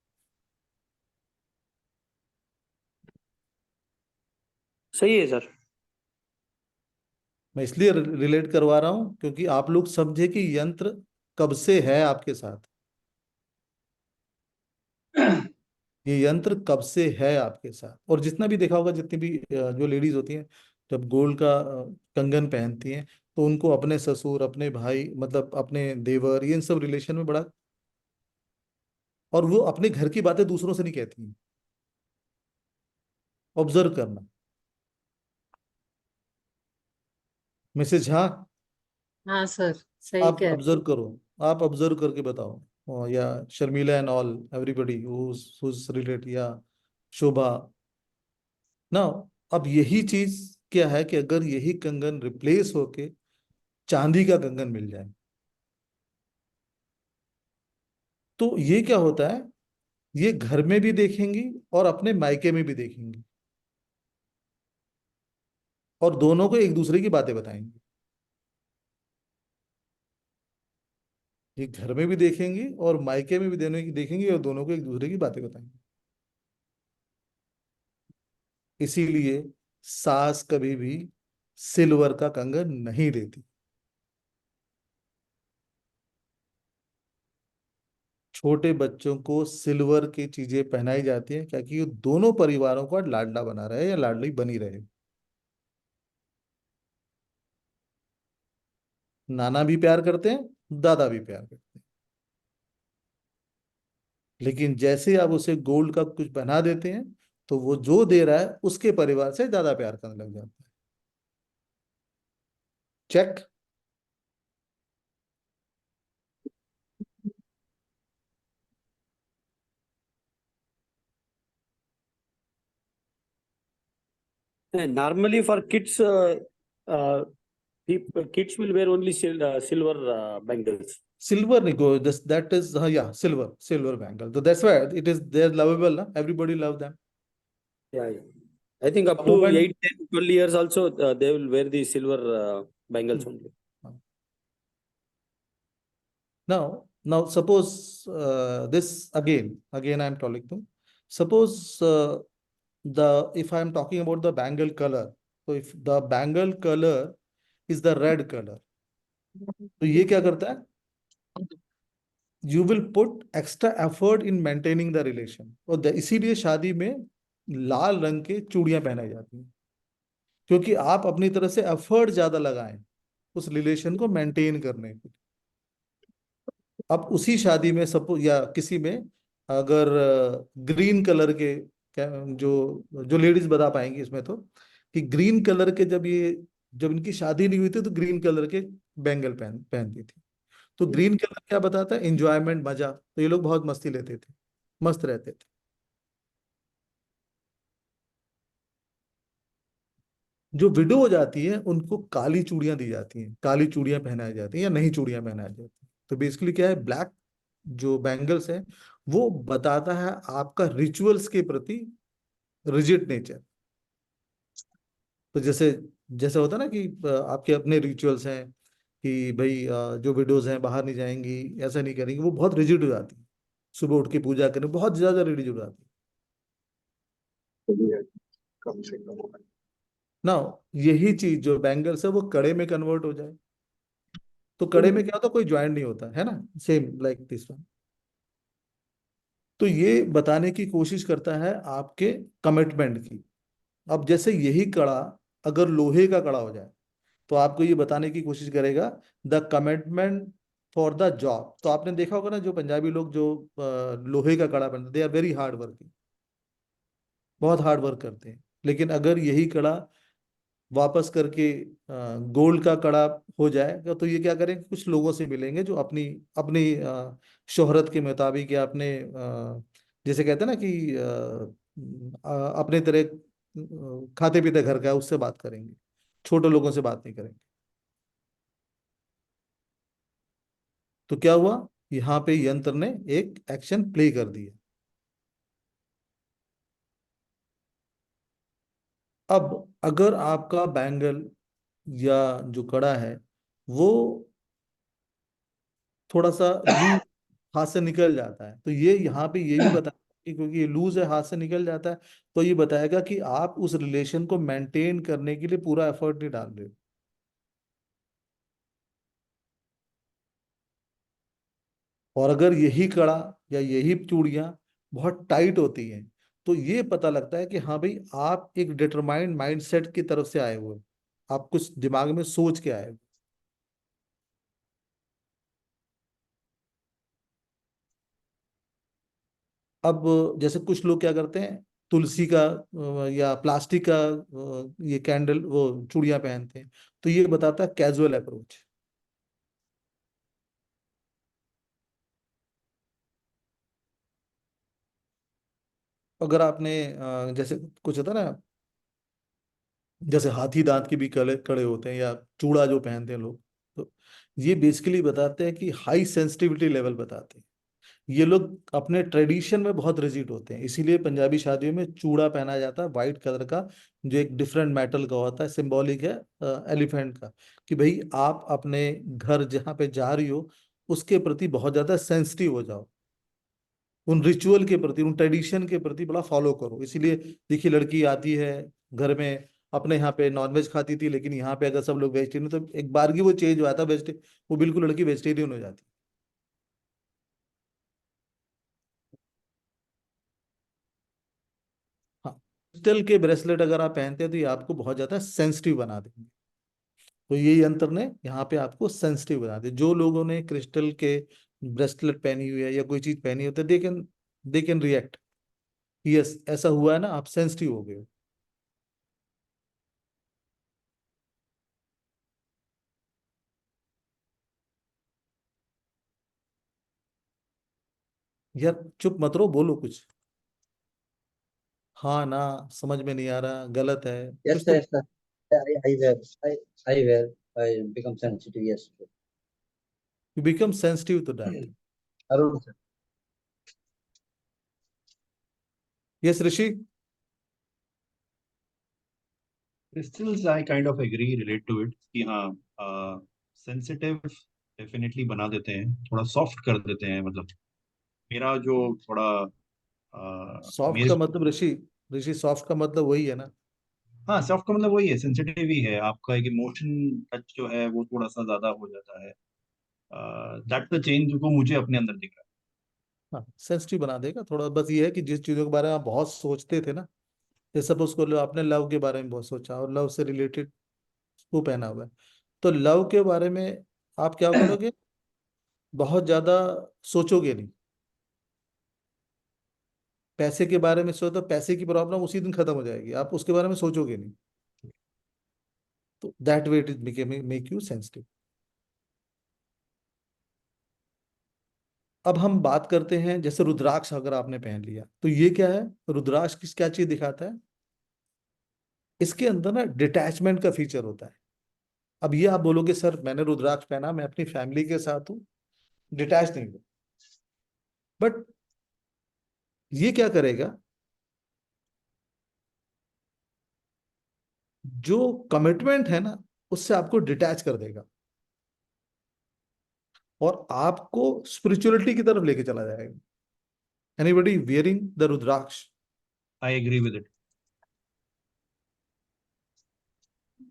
सही है सर। मैं इसलिए रिलेट करवा रहा हूं क्योंकि आप लोग समझे कि यंत्र कब से है आपके साथ। ये यंत्र कब से है आपके साथ। और जितना भी देखा होगा, जितनी भी जो लेडीज होती हैं, जब गोल्ड का कंगन पहनती हैं, तो उनको अपने ससुर, अपने भाई, मतलब अपने देवर, ये इन सब रिलेशन में बड़ा, और वो अपने घर की बातें दूसरों से नहीं कहती हैं। ऑब्जर्व करना। मिसेज झा, हाँ सर, सही आप कह रहे ऑब्जर्व करो, आप ऑब्जर्व करके बताओ। या Sharmila and all everybody whose relate, या शोभा ना। अब यही चीज क्या है कि अगर यही कंगन रिप्लेस होके चांदी का कंगन मिल जाए, तो ये क्या होता है, ये घर में भी देखेंगी और अपने मायके में भी देखेंगी, और दोनों को एक दूसरे की बातें बताएंगी। ये घर में भी देखेंगी और मायके में भी देखेंगी, और दोनों को एक दूसरे की बातें बताएंगी। इसीलिए सास कभी भी सिल्वर का कंगन नहीं देती। छोटे बच्चों को सिल्वर की चीजें पहनाई जाती हैं ताकि ये दोनों परिवारों का लाडला बना रहे या लाडली बनी रहे। नाना भी प्यार करते हैं, दादा भी प्यार करते हैं, लेकिन जैसे आप उसे गोल्ड का कुछ पहना देते हैं, तो वो जो दे रहा है उसके परिवार से ज्यादा प्यार करने लग जाता है। Check. Normally for kids, uh, kids will wear only silver bangles. Silver नहीं को, दैट इज, हाँ या सिल्वर बैंगल, तो that's why it is there lovable ना, everybody love them. Yeah, yeah. I think up to moment 8, 10, 12 years also, they will wear the silver bangles only. now suppose this again I am telling you, suppose the if I am talking about the bangle color, so if the bangle color is the red color, तो ये क्या करता है, you will put extra effort in maintaining the relation, और इसीलिए शादी में लाल रंग के चूड़ियां पहनाई जाती हैं, क्योंकि आप अपनी तरफ से एफर्ट ज्यादा लगाएं उस रिलेशन को मेंटेन करने के। अब उसी शादी में सपोज या किसी में अगर ग्रीन कलर के, जो जो लेडीज बता पाएंगी इसमें, तो कि ग्रीन कलर के, जब इनकी शादी नहीं हुई थी तो ग्रीन कलर के बैंगल पहनती थी। तो ग्रीन कलर क्या बताता है, एंजॉयमेंट, मजा, तो ये लोग बहुत मस्ती लेते थे, मस्त रहते थे। जो विडो हो जाती है उनको काली चूड़ियां दी जाती हैं, काली चूड़ियां पहनाई जाती हैं या नई चूड़ियां पहनाई जाती हैं। तो बेसिकली क्या है, ब्लैक जो बैंगल्स है वो बताता है आपका रिचुअल्स के प्रति रिजिड नेचर। तो जैसे जैसे होता है ना कि आपके अपने रिचुअल्स हैं कि भाई जो विडोज हैं बाहर नहीं जाएंगी, ऐसा नहीं करेंगी, वो बहुत रिजिड हो जाती है। सुबह उठ के पूजा करें, बहुत ज्यादा रिजिड हो जाती है। कम से कम ना यही चीज जो बैंगल्स है वो कड़े में कन्वर्ट हो जाए, तो कड़े में क्या होता है, कोई ज्वाइंट नहीं होता है ना, सेम लाइक दिस वन। तो ये बताने की कोशिश करता है आपके कमिटमेंट की। अब जैसे यही कड़ा अगर लोहे का कड़ा हो जाए, तो आपको ये बताने की कोशिश करेगा the commitment for the job. तो आपने देखा होगा ना, जो पंजाबी लोग जो लोहे का कड़ा पहनते, they are very hard working, बहुत हार्ड वर्क करते हैं। लेकिन अगर यही कड़ा वापस करके गोल्ड का कड़ा हो जाए, तो ये क्या करेंगे, कुछ लोगों से मिलेंगे जो अपनी अपनी शोहरत के मुताबिक, या अपने जैसे कहते हैं ना कि अपने तरह खाते पीते घर का है, उससे बात करेंगे, छोटे लोगों से बात नहीं करेंगे। तो क्या हुआ, यहाँ पे यंत्र ने एक एक्शन प्ले कर दिया। अब अगर आपका बैंगल या जो कड़ा है वो थोड़ा सा लूज हाथ से निकल जाता है, तो ये यहाँ पे ये भी बता कि क्योंकि ये लूज है, हाथ से निकल जाता है, तो ये बताएगा कि आप उस रिलेशन को मेंटेन करने के लिए पूरा एफर्ट नहीं डाल रहे हो। और अगर यही कड़ा या यही चूड़ियां बहुत टाइट होती हैं, तो ये पता लगता है कि हाँ भाई, आप एक डिटरमाइंड माइंडसेट की तरफ से आए हुए हो, आप कुछ दिमाग में सोच के आए हो। अब जैसे कुछ लोग क्या करते हैं, तुलसी का या प्लास्टिक का ये कैंडल वो चूड़ियां पहनते हैं, तो ये बताता है कैजुअल अप्रोच। अगर आपने जैसे कुछ होता है ना, जैसे हाथी दांत के भी कड़े कड़े होते हैं या चूड़ा जो पहनते हैं लोग, तो ये बेसिकली बताते हैं कि हाई सेंसिटिविटी लेवल बताते हैं। ये लोग अपने ट्रेडिशन में बहुत रिजिड होते हैं, इसीलिए पंजाबी शादियों में चूड़ा पहना जाता है व्हाइट कलर का, जो एक डिफरेंट मेटल का होता है, सिंबॉलिक है एलिफेंट का, कि भाई आप अपने घर जहाँ पे जा रही हो उसके प्रति बहुत ज्यादा सेंसिटिव हो जाओ, उन रिचुअल के प्रति, उन ट्रेडिशन के प्रति बड़ा फॉलो करो। इसीलिए देखिए, लड़की आती है घर में, अपने यहाँ पे नॉनवेज खाती थी, लेकिन यहाँ पे अगर सब लोग वेजिटेरियन, तो एक बार की वो चेंज हुआ था, वेजिटे वो बिल्कुल लड़की वेजिटेरियन हो जाती। हाँ, क्रिस्टल के ब्रेसलेट अगर आप पहनते हैं तो ये आपको बहुत ज्यादा सेंसिटिव बना देंगे। तो ये यंत्र ने यहाँ पे आपको सेंसिटिव बना दिया। जो लोगों ने क्रिस्टल के ब्रेसलेट पहनी हुई है या कोई चीज पहनी होती है, दे कैन रिएक्ट, यस ऐसा हुआ है ना, आप सेंसिटिव हो गए हो। यार चुप मत रहो, बोलो कुछ। हाँ ना, समझ में नहीं आ रहा, गलत है Yes, कुछ तो। sir, yes, sir. I become sensitive. Yes, sir. You become sensitive to that. Arun, sir. Yes Rishi. Crystals I kind of agree, relate to it कि हाँ सेंसिटिव डेफिनेटली बना देते हैं, थोड़ा सॉफ्ट कर देते हैं। मतलब मेरा जो थोड़ा सॉफ्ट मेरे का मतलब ऋषि, ऋषि सॉफ्ट का मतलब वही है ना। हाँ सॉफ्ट का मतलब वही है, सेंसिटिव ही है। आपका एक इमोशन टच जो है वो थोड़ा सा ज्यादा हो जाता है। दैट्स द चेंज जो मुझे अपने अंदर दिख रहा हाँ, सेंसिटिव बना देगा थोड़ा, बस ये है कि जिस चीजों के बारे में आप बहुत सोचते थे ना, जैसे सपोज को लो, आपने लव के बारे में बहुत सोचा और लव से रिलेटेड वो पहना हुआ है, तो लव के बारे में आप क्या है। करोगे, बहुत ज्यादा सोचोगे नहीं। पैसे के बारे में सोचो तो पैसे की प्रॉब्लम उसी दिन खत्म हो जाएगी, आप उसके बारे में सोचोगे नहीं। तो that way it is make you sensitive. अब हम बात करते हैं, जैसे रुद्राक्ष अगर आपने पहन लिया, तो ये क्या है, रुद्राक्ष किस क्या चीज दिखाता है, इसके अंदर ना डिटैचमेंट का फीचर होता है। अब ये आप बोलोगे सर मैंने रुद्राक्ष पहना, मैं अपनी फैमिली के साथ हूँ, डिटैच नहीं हूँ, बट ये क्या करेगा, जो कमिटमेंट है ना उससे आपको डिटैच कर देगा और आपको स्पिरिचुअलिटी की तरफ लेके चला जाएगा। Anybody wearing the rudraksha? I agree with it.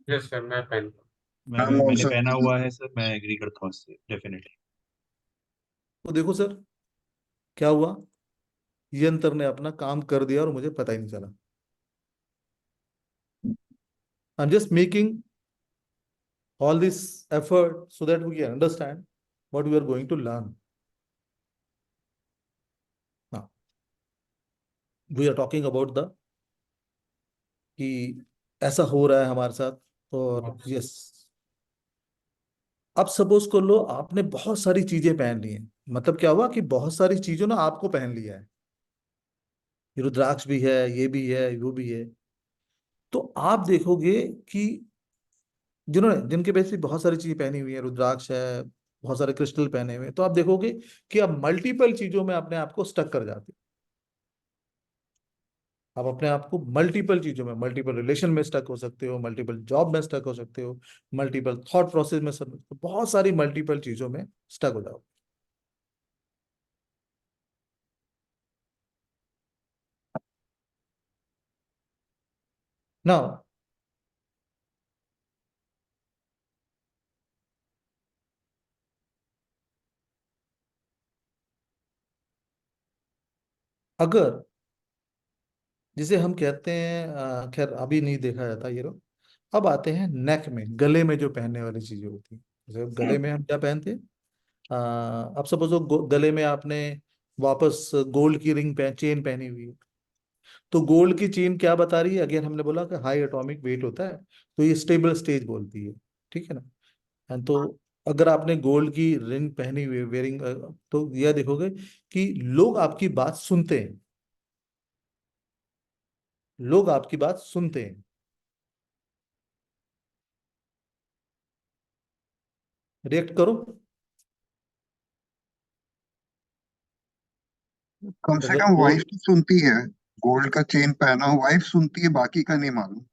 Yes sir, मैं पहनता हूँ। I'm मैंने also पहना हुआ है सर, मैं एग्री करता हूँ इससे डेफिनेटली। तो देखो सर क्या हुआ, यंत्र ने अपना काम कर दिया और मुझे पता ही नहीं चला। I am just making all this effort so that we can understand what we are going to learn. Now, we are talking about the कि ऐसा हो रहा है हमारे साथ, और यस, अब सपोज कर लो आपने बहुत सारी चीजें पहन ली हैं, मतलब क्या हुआ कि बहुत सारी चीजों ने आपको पहन लिया है, ये रुद्राक्ष भी है, ये भी है, वो भी है। तो आप देखोगे कि जिन्होंने जिनके बेस पे बहुत सारी चीजें पहनी हुई है, रुद्राक्ष है, बहुत सारे क्रिस्टल पहने हुए, तो आप देखोगे कि आप मल्टीपल चीजों में अपने आप को स्टक कर जाते हो। आप अपने आप को मल्टीपल चीजों में, मल्टीपल रिलेशन में स्टक हो सकते हो, मल्टीपल जॉब में स्टक हो सकते हो, मल्टीपल थॉट प्रोसेस में बहुत सारी मल्टीपल चीजों में स्टक हो जाओ। नाउ अगर, जिसे हम कहते हैं, खैर अभी नहीं देखा जाता ये लोग, अब आते हैं नेक में, गले में जो पहनने वाली चीजें होती हैं। जैसे गले में हम क्या पहनते हैं, अब सपोज गले में आपने वापस गोल्ड की रिंग चेन पहनी हुई है, तो गोल्ड की चेन क्या बता रही है, अगेन हमने बोला कि हाई एटॉमिक वेट होता है, तो ये स्टेबल स्टेज बोलती है, ठीक है ना। तो अगर आपने गोल्ड की रिंग पहनी हुई है, वेयरिंग, तो यह देखोगे कि लोग आपकी बात सुनते हैं, लोग आपकी बात सुनते हैं। रिएक्ट करो। कम से अगर कम वाइफ गोल्ड तो सुनती है। गोल्ड का चेन पहना हो, वाइफ सुनती है, बाकी का नहीं मालूम।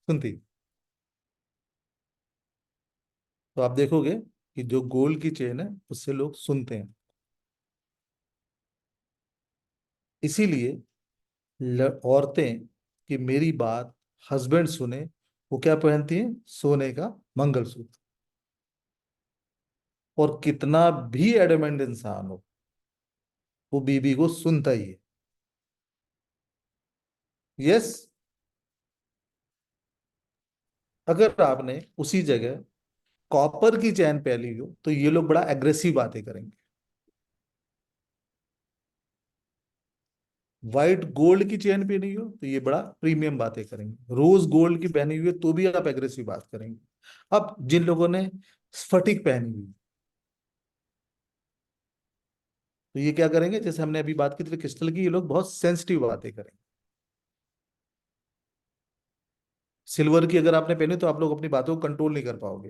सुनती, तो आप देखोगे कि जो गोल्ड की चेन है उससे लोग सुनते हैं। इसीलिए औरतें कि मेरी बात हस्बैंड सुने, वो क्या पहनती हैं, सोने का मंगलसूत्र। और कितना भी एडमेंट इंसान हो, वो बीबी को सुनता ही है। यस। अगर आपने उसी जगह कॉपर की चैन पहनी हो, तो ये लोग बड़ा एग्रेसिव बातें करेंगे। व्हाइट गोल्ड की चेन पहनी हो, तो ये बड़ा प्रीमियम बातें करेंगे। रोज गोल्ड की पहनी हुई है, तो भी आप एग्रेसिव बात करेंगे। अब जिन लोगों ने स्फटिक पहनी हुई, तो ये क्या करेंगे, जैसे हमने अभी बात की थी क्रिस्टल की, ये लोग बहुत सेंसिटिव बातें करेंगे। सिल्वर की अगर आपने पहनी, तो आप लोग अपनी बातों को कंट्रोल नहीं कर पाओगे,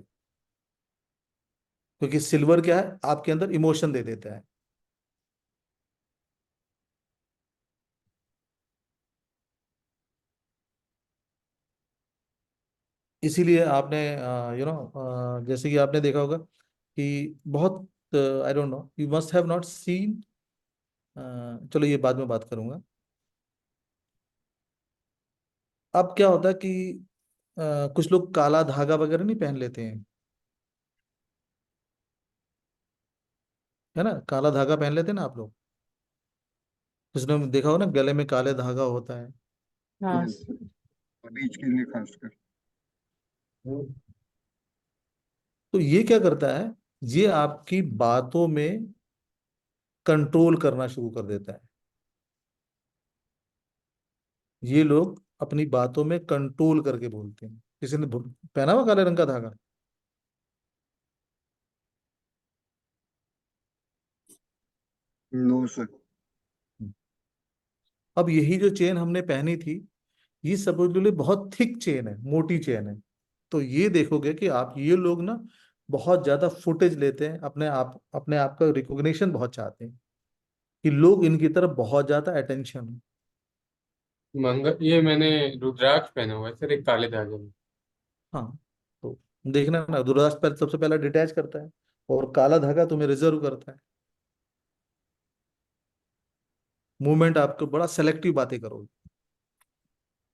क्योंकि सिल्वर क्या है, आपके अंदर इमोशन दे देता है। इसीलिए आपने जैसे कि आपने देखा होगा कि बहुत, आई don't no, you must have not seen, चलो ये बाद में बात करूंगा। अब क्या होता है कि कुछ लोग काला धागा वगैरह नहीं पहन लेते हैं, है ना, काला धागा पहन लेते हैं ना आप लोग। उसने देखा होगा ना, गले में काले धागा होता है। हाँ Yes, बीच के लिए खासकर। तो ये क्या करता है, ये आपकी बातों में कंट्रोल करना शुरू कर देता है। ये लोग अपनी बातों में कंट्रोल करके बोलते हैं। किसी ने पहना हुआ काले रंग का धागा? No sir. अब यही जो चेन हमने पहनी थी, ये सपोजली बहुत थिक चेन है, मोटी चेन है। तो ये देखोगे कि आप, ये लोग ना बहुत ज्यादा फुटेज लेते हैं, अपने आप का रिकॉग्निशन बहुत चाहते हैं, कि लोग इनकी तरफ बहुत ज्यादा अटेंशन हो। ये मैंने रुद्राक्ष पहना हुआ है सर, एक काले धागे में। हाँ, तो देखना ना, रुद्राक्ष पर सबसे पहला डिटैच करता है, और काला धागा तुम्हें रिजर्व करता है। मूवमेंट आपको बड़ा सेलेक्टिव बातें करोगे।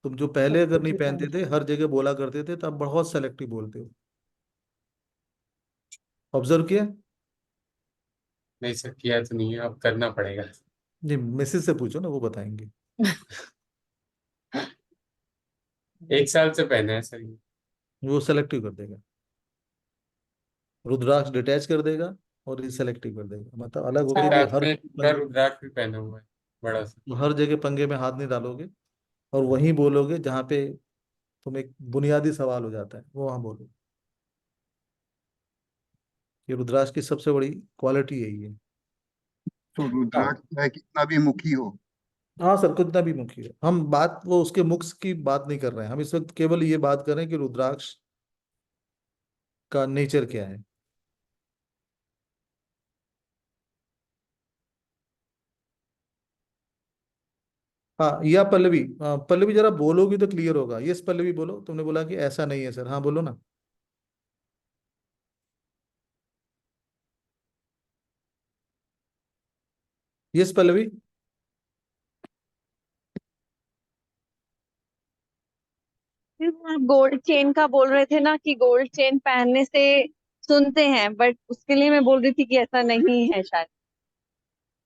तुम जो पहले अगर नहीं पहनते थे, हर जगह बोला करते थे, तब बहुत सेलेक्टिव बोलते हो। ऑब्जर्व किया? नहीं सर, किया तो नहीं है, अब करना पड़ेगा। जी, मिसेज से पूछो ना, वो बताएंगे। एक साल से पहना है सर ये। वो सेलेक्टिव कर देगा, रुद्राक्ष डिटैच कर देगा, और ये सेलेक्टिव कर देगा, मतलब अलग होके भी साथ में पूरा रुद्राक्ष भी पहना हुआ है, बड़ा सा। हर जगह पंगे में हाथ नहीं डालोगे, और वहीं बोलोगे जहाँ पे तुम एक बुनियादी सवाल हो जाता है, वो वहां बोलो। ये रुद्राक्ष की सबसे बड़ी क्वालिटी यही है। तो हाँ, रुद्राक्ष चाहे कितना भी मुखी हो, हाँ सर, कितना भी मुखी है, हम बात वो उसके मुख की बात नहीं कर रहे हैं, हम इस वक्त केवल ये बात कर रहे हैं कि रुद्राक्ष का नेचर क्या है। हाँ, या पल्लवी, पल्लवी जरा बोलोगी तो क्लियर होगा। यस पल्लवी बोलो, तुमने बोला कि ऐसा नहीं है सर, हाँ बोलो ना। यस पल्लवी। गोल्ड चेन का बोल रहे थे ना कि गोल्ड चेन पहनने से सुनते हैं, बट उसके लिए मैं बोल रही थी कि ऐसा नहीं है शायद।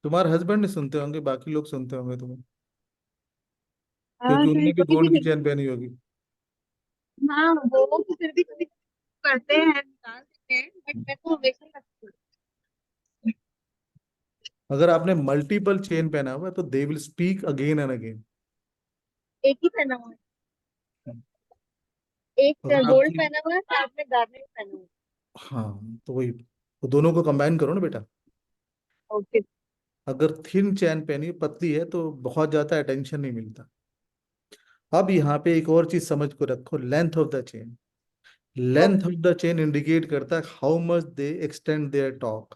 तुम्हारे हस्बैंड नहीं सुनते होंगे, बाकी लोग सुनते होंगे तुम्हें, हाँ, क्योंकि उनने भी कभी गोल्ड की कभी। चेन पहनी होगी। हाँ, वो तो फिर भी कभी करते हैं, निकाल देते हैं, बट मैं तो हमेशा रखती हूँ। अगर आपने मल्टीपल चेन पहना हुआ है तो they will speak again and again. एक ही पहना हुआ है, एक अगर गोल्ड आपकी, पहना हुआ है, साथ में गार्नेट पहना हुआ हाँ तो वही, तो दोनों को कंबाइन करो ना बेटा। है। ओके। अगर थिन चैन पहनी है, पतली है, तो बहुत ज्यादा अटेंशन नहीं मिलता। अब यहाँ पे एक और चीज समझ को रखो, length of the chain. Length of the chain indicate करता है how much they extend their talk.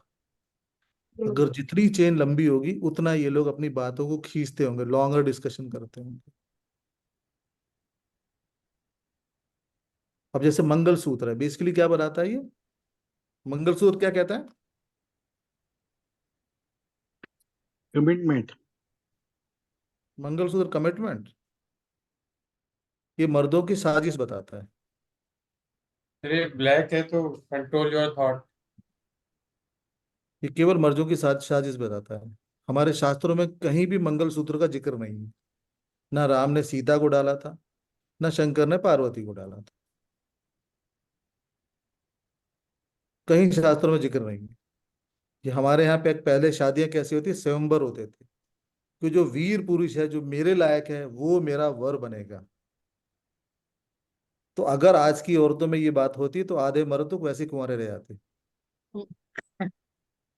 अगर जितनी चेन लंबी होगी उतना ये लोग अपनी बातों को खींचते होंगे, लॉन्गर डिस्कशन करते होंगे। अब जैसे मंगलसूत्र है, बेसिकली क्या बताता है ये? मंगलसूत्र क्या कहता है? कमिटमेंट। मंगलसूत्र कमिटमेंट? ये मर्दों की साजिश बताता है। अरे ब्लैक है तो कंट्रोल योर थॉट। ये केवल मर्दों की साजिश बताता है। हमारे शास्त्रों में कहीं भी मंगलसूत्र का जिक्र नहीं है। ना राम ने सीता को डाला था, ना शंकर ने पार्वती को डाला था, कहीं शास्त्रों में जिक्र नहीं है। ये हमारे यहाँ पे पहले शादियां कैसी होती, स्वयंवर होते थे, कि जो वीर पुरुष है, जो मेरे लायक है, वो मेरा वर बनेगा। तो अगर आज की औरतों में ये बात होती तो आधे मर्द तो वैसे कुंवारे रह जाते।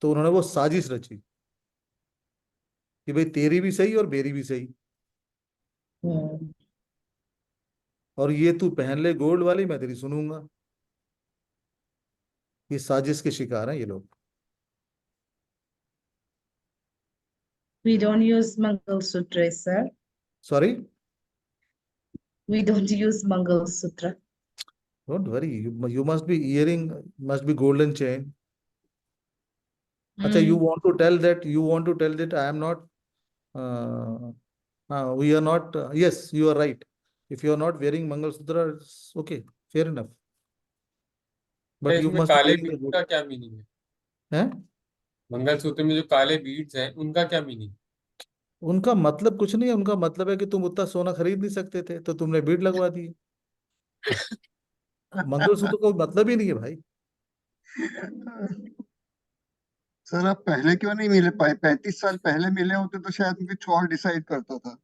तो उन्होंने वो साजिश रची कि भाई तेरी भी सही और मेरी भी सही, और ये तू पहन ले गोल्ड वाली, मैं तेरी सुनूंगा। ये साजिश के शिकार हैं ये लोग। We don't use Mangal Sutra, sir. Sorry, We don't use Mangal Sutra. Don't worry, you must be earring, must be golden chain. अच्छा, you want to tell that I am not, we are not, yes you are right, if you are not wearing mangalsutra, okay, fair enough, but you इसमें must काले wearing beads का क्या meaning है? है। मंगलसूत्र में जो काले बीड्स हैं उनका क्या मीनिंग? उनका मतलब कुछ नहीं है, उनका मतलब है कि तुम उतना सोना खरीद नहीं सकते थे तो तुमने बीड लगवा दी। मंगलसूत्र का कोई मतलब ही नहीं है भाई। सर आप पहले क्यों नहीं मिले पाए? 35 साल पहले मिले होते तो शायद मैं कुछ और डिसाइड करता था।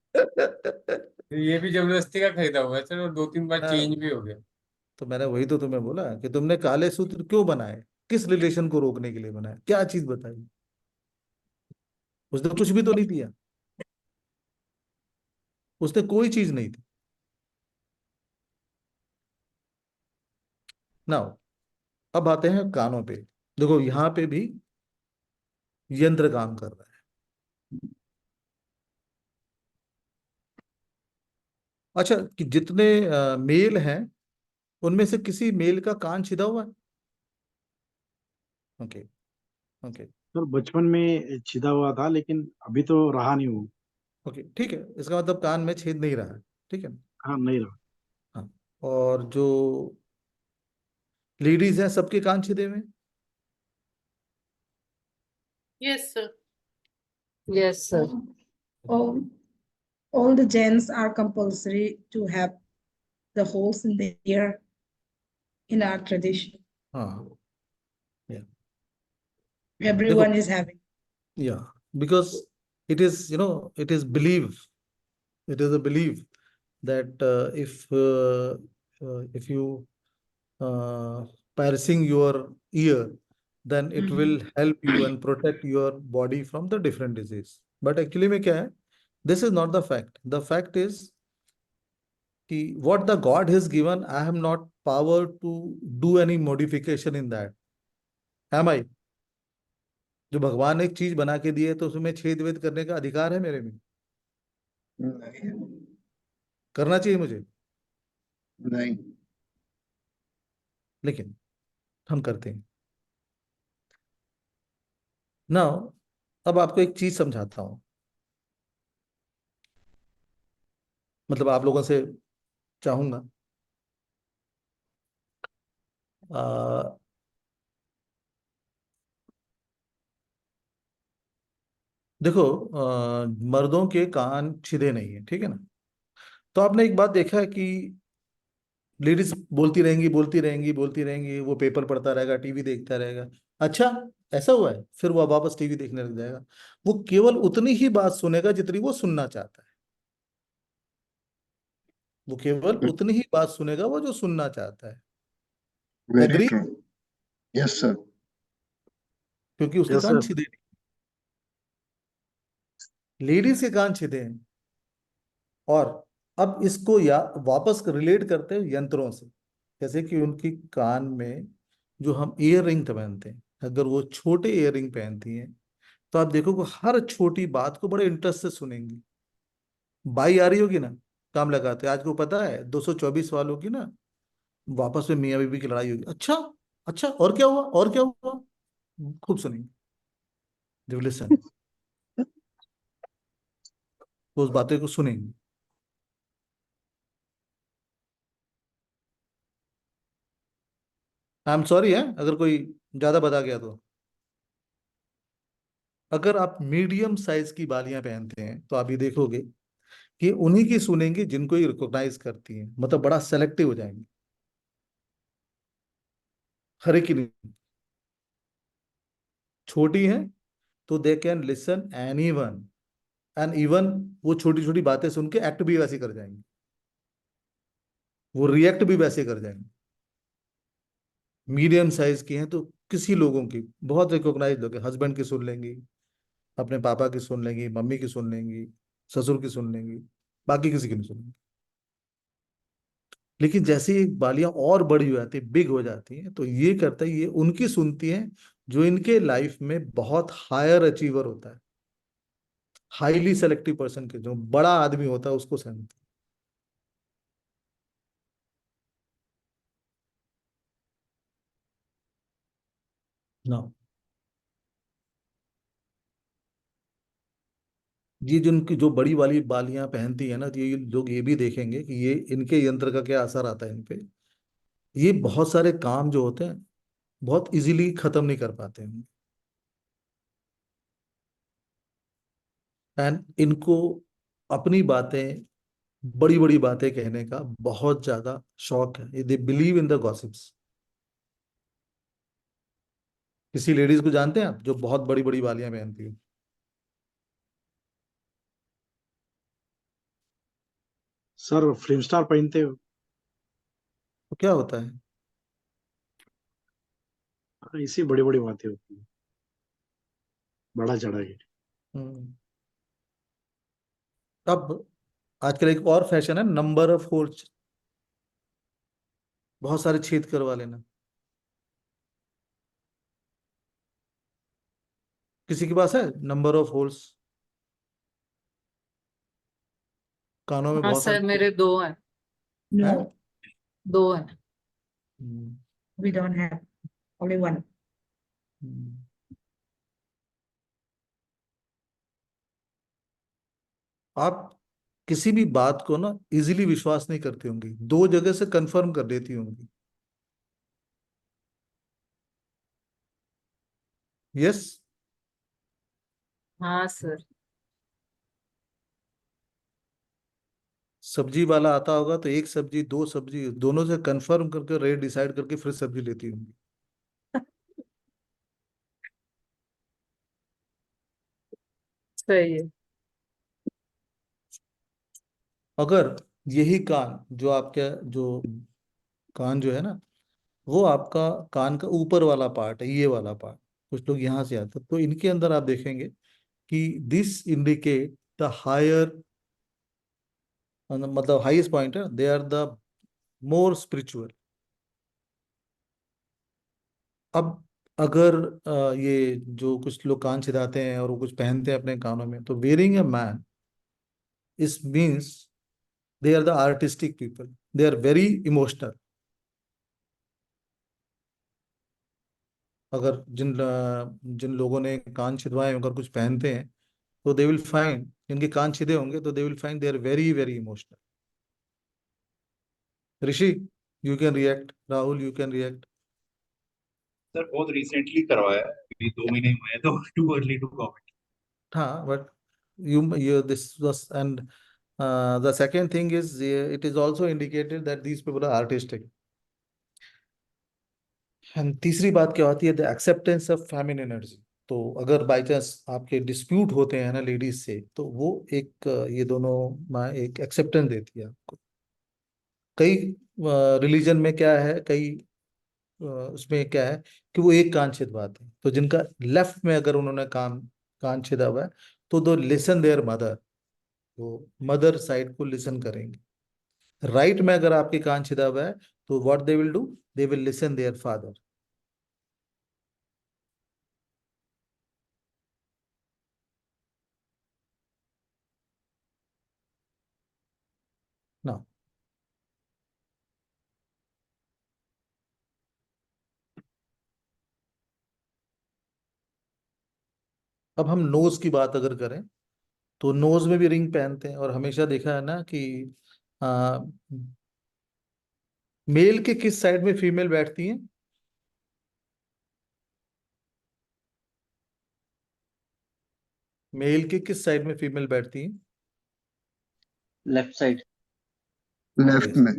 ये भी जबरदस्ती का खरीदा हुआ है सर, और 2-3 बार हाँ, चेंज भी हो गया। तो मैंने वही तो तुम्हें बोला कि तुमने काले सूत्र क्यों बनाए, किस रिलेशन को रोकने के लिए बनाए, क्या चीज बताई? उसने कुछ भी तो नहीं दिया, उसने कोई चीज नहीं दी। ना, अब आते हैं कानों पे। देखो यहाँ पे भी यंत्र काम कर रहा है। अच्छा, कि जितने मेल हैं उनमें से किसी मेल का कान छिदा हुआ है? ओके, ओके, सर बचपन में छिदा हुआ था, लेकिन अभी तो रहा नहीं वो। ओके, ठीक है, इसका मतलब कान में छेद नहीं रहा है, ठीक है। हाँ, नहीं रहा। हाँ, और जो लेडीज हैं सबके कान छिदे हुए हैं? Yes sir. Yes, sir. All, all the gens are compulsory to have the holes in the ear in our tradition. हाँ, yeah. Everyone is having. Yeah, because it is, it is belief. It is a belief that if you piercing your ear, then it will help you and protect your body from the different disease. But actually में क्या है This is not the fact. The fact is कि what the God has given, I have not power to do any modification in that. Am I? जो भगवान ने एक चीज बना के दी है तो उसमें छेद वेद करने का अधिकार है मेरे में? नहीं करना चाहिए मुझे, नहीं लेकिन हम करते हैं ना। अब आपको एक चीज समझाता हूं, मतलब आप लोगों से चाहूंगा आ, देखो, मर्दों के कान छिदे नहीं है, ठीक है ना? तो आपने एक बात देखा है कि लेडीज बोलती रहेंगी बोलती रहेंगी बोलती रहेंगी, वो पेपर पढ़ता रहेगा, टीवी देखता रहेगा। अच्छा, ऐसा हुआ है, फिर वो वापस टीवी देखने लग जाएगा। वो केवल उतनी ही बात सुनेगा जितनी वो सुनना चाहता है। वो केवल उतनी ही बात सुनेगा वो जो सुनना चाहता है। Very agree? True. Yes sir. क्योंकि उसके यस कान सर। छिदे नहीं, लेडीज के कान छिदे हैं। और अब इसको या वापस रिलेट करते हैं यंत्रों से, जैसे कि उनकी कान में जो हम ईयर रिंग पहनते हैं, अगर वो छोटे ईयर रिंग पहनती हैं तो आप देखो कि हर छोटी बात को बड़े इंटरेस्ट से सुनेंगी। बाई आ रही होगी ना, काम लगाते हैं। आज को पता है 224 वालों की ना वापस में मियाँ बीबी की लड़ाई होगी। अच्छा, अच्छा, और क्या हुआ, और क्या हुआ? खूब सुनेंगे, जब लिसन, उस बातें को सुनेंगे। आई एम सॉरी है अगर कोई ज्यादा बता गया तो। अगर आप मीडियम साइज की बालियां पहनते हैं तो आप ये देखोगे कि उन्हीं की सुनेंगे जिनको ये रिकॉग्नाइज करती हैं, मतलब बड़ा सेलेक्टिव हो जाएंगे, हर एक की नहीं। छोटी हैं तो they can listen anyone, and even वो छोटी छोटी बातें सुन के एक्ट भी वैसे कर जाएंगे, वो रिएक्ट भी वैसे कर जाएंगे। मीडियम साइज की हैं तो किसी लोगों की, बहुत रिकॉग्नाइज लोग हैं, हस्बैंड की सुन लेंगी, अपने पापा की सुन लेंगी, मम्मी की सुन लेंगी, ससुर की सुन लेंगी, बाकी किसी की नहीं सुनेंगी। लेकिन जैसे ही बालियां और बड़ी हो जाती है, बिग हो जाती हैं, तो ये करता है, ये उनकी सुनती हैं जो इनके लाइफ में बहुत हायर अचीवर होता है, हाईली सेलेक्टिव पर्सन के, जो बड़ा आदमी होता है उसको सुनती ना। ये जिनकी जो बड़ी वाली बालियां पहनती है ना, तो ये लोग ये भी देखेंगे कि ये इनके यंत्र का क्या असर आता है इन पे। ये बहुत सारे काम जो होते हैं बहुत इजीली खत्म नहीं कर पाते हैं, एंड इनको अपनी बातें, बड़ी बड़ी बातें कहने का बहुत ज्यादा शौक है। They believe in the gossips. किसी लेडीज को जानते हैं आप जो बहुत बड़ी बड़ी बालियां पहनती है? सर फिल्म स्टार पहनते हो। तो क्या होता है? हाँ, इसी बड़ी बड़ी बातें होती है, बड़ा चढ़ा के। हम्म। अब आजकल एक और फैशन है, नंबर ऑफ होल्स, बहुत सारे छेद करवा लेना। किसी के पास है नंबर ऑफ होल्स? कानों में हाँ बहुत सर, सारे मेरे 2 हैं। हैं? No, 2 हैं। हम्म, we don't have, only one. हम्म। आप किसी भी बात को ना इजीली विश्वास नहीं करती होंगी, दो जगह से कंफर्म कर देती होंगी। यस? हाँ सर। सब्जी वाला आता होगा तो एक सब्जी, दो सब्जी, दोनों से कंफर्म करके रेट डिसाइड करके फिर सब्जी लेती होंगी। सही है। अगर यही कान जो आपके, जो कान जो है ना, वो आपका कान का ऊपर वाला पार्ट है, ये वाला पार्ट, कुछ लोग यहाँ से आते हैं, तो इनके अंदर आप देखेंगे कि this indicate the the higher, मतलब हाईएस्ट पॉइंट है, they are the more spiritual. अब अगर ये जो कुछ लोग कान छिदाते हैं और वो कुछ पहनते हैं अपने कानों में, तो wearing a man is means they are the artistic people, they are very emotional. अगर जिन लोगों ने कान छिदवाए अगर कुछ पहनते हैं, तो दे विल फाइंड, जिनके कान छिदे होंगे तो they will find they are very very emotional. Rishi, you can react, Rahul you can react. Sir बहुत रिसेंटली करवाया है, अभी 2 महीने हुए हैं, तो टू अर्ली टू कमेंट। हाँ, but you this was, and the second thing is it is also indicated that these people are artistic. And तीसरी बात क्या होती है, the acceptance of feminine energy. तो अगर बाई चांस आपके डिस्प्यूट होते हैं ना लेडीज से, तो वो एक ये दोनों माँ एक एक्सेप्टेंस देती है आपको। कई रिलीजन में क्या है, कई उसमें क्या है कि वो एक कान छिदवाते हैं, तो जिनका लेफ्ट में अगर उन्होंने कान कान छिदा हुआ है, तो दो लिसन देयर मदर, तो मदर साइड को लिसन करेंगे। राइट में अगर आपके कान छिदा हुआ है, तो what they will do, they will listen their father. ना, अब हम नोज की बात अगर करें, तो नोज में भी रिंग पहनते हैं, और हमेशा देखा है ना कि आ, मेल के किस साइड में फीमेल बैठती है? मेल के किस साइड में फीमेल बैठती है? Left side. लेफ्ट में।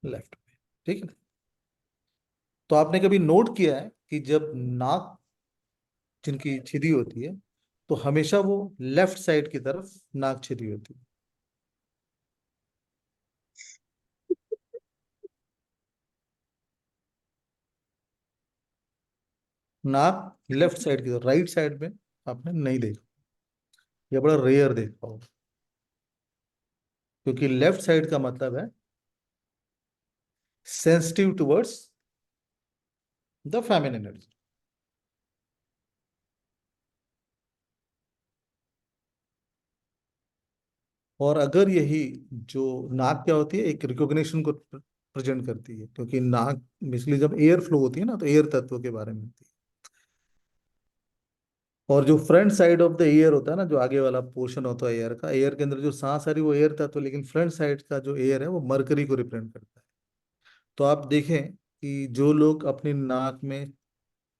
लेफ्ट में, ठीक है। तो आपने कभी नोट किया है कि जब नाक जिनकी छिदी होती है, तो हमेशा वो लेफ्ट साइड की तरफ नाक छिदी होती है। नाक लेफ्ट साइड की तरफ, राइट साइड में आपने नहीं देखा, ये बड़ा रेयर देखा होगा, क्योंकि लेफ्ट साइड का मतलब है sensitive towards the feminine energy. और अगर यही जो नाक क्या होती है, एक रिकॉग्निशन को प्रेजेंट करती है, क्योंकि नाक बेसिकली जब एयर फ्लो होती है ना, तो एयर तत्व के बारे में होती है। और जो front side of the year होता है ना, जो आगे वाला पोर्शन होता है एयर का, एयर के अंदर जो सांस आ रही है वो एयर तत्व, लेकिन फ्रंट साइड का जो एयर है वो मरकरी को रिप्रेजेंट करता है। तो आप देखें कि जो लोग अपनी नाक में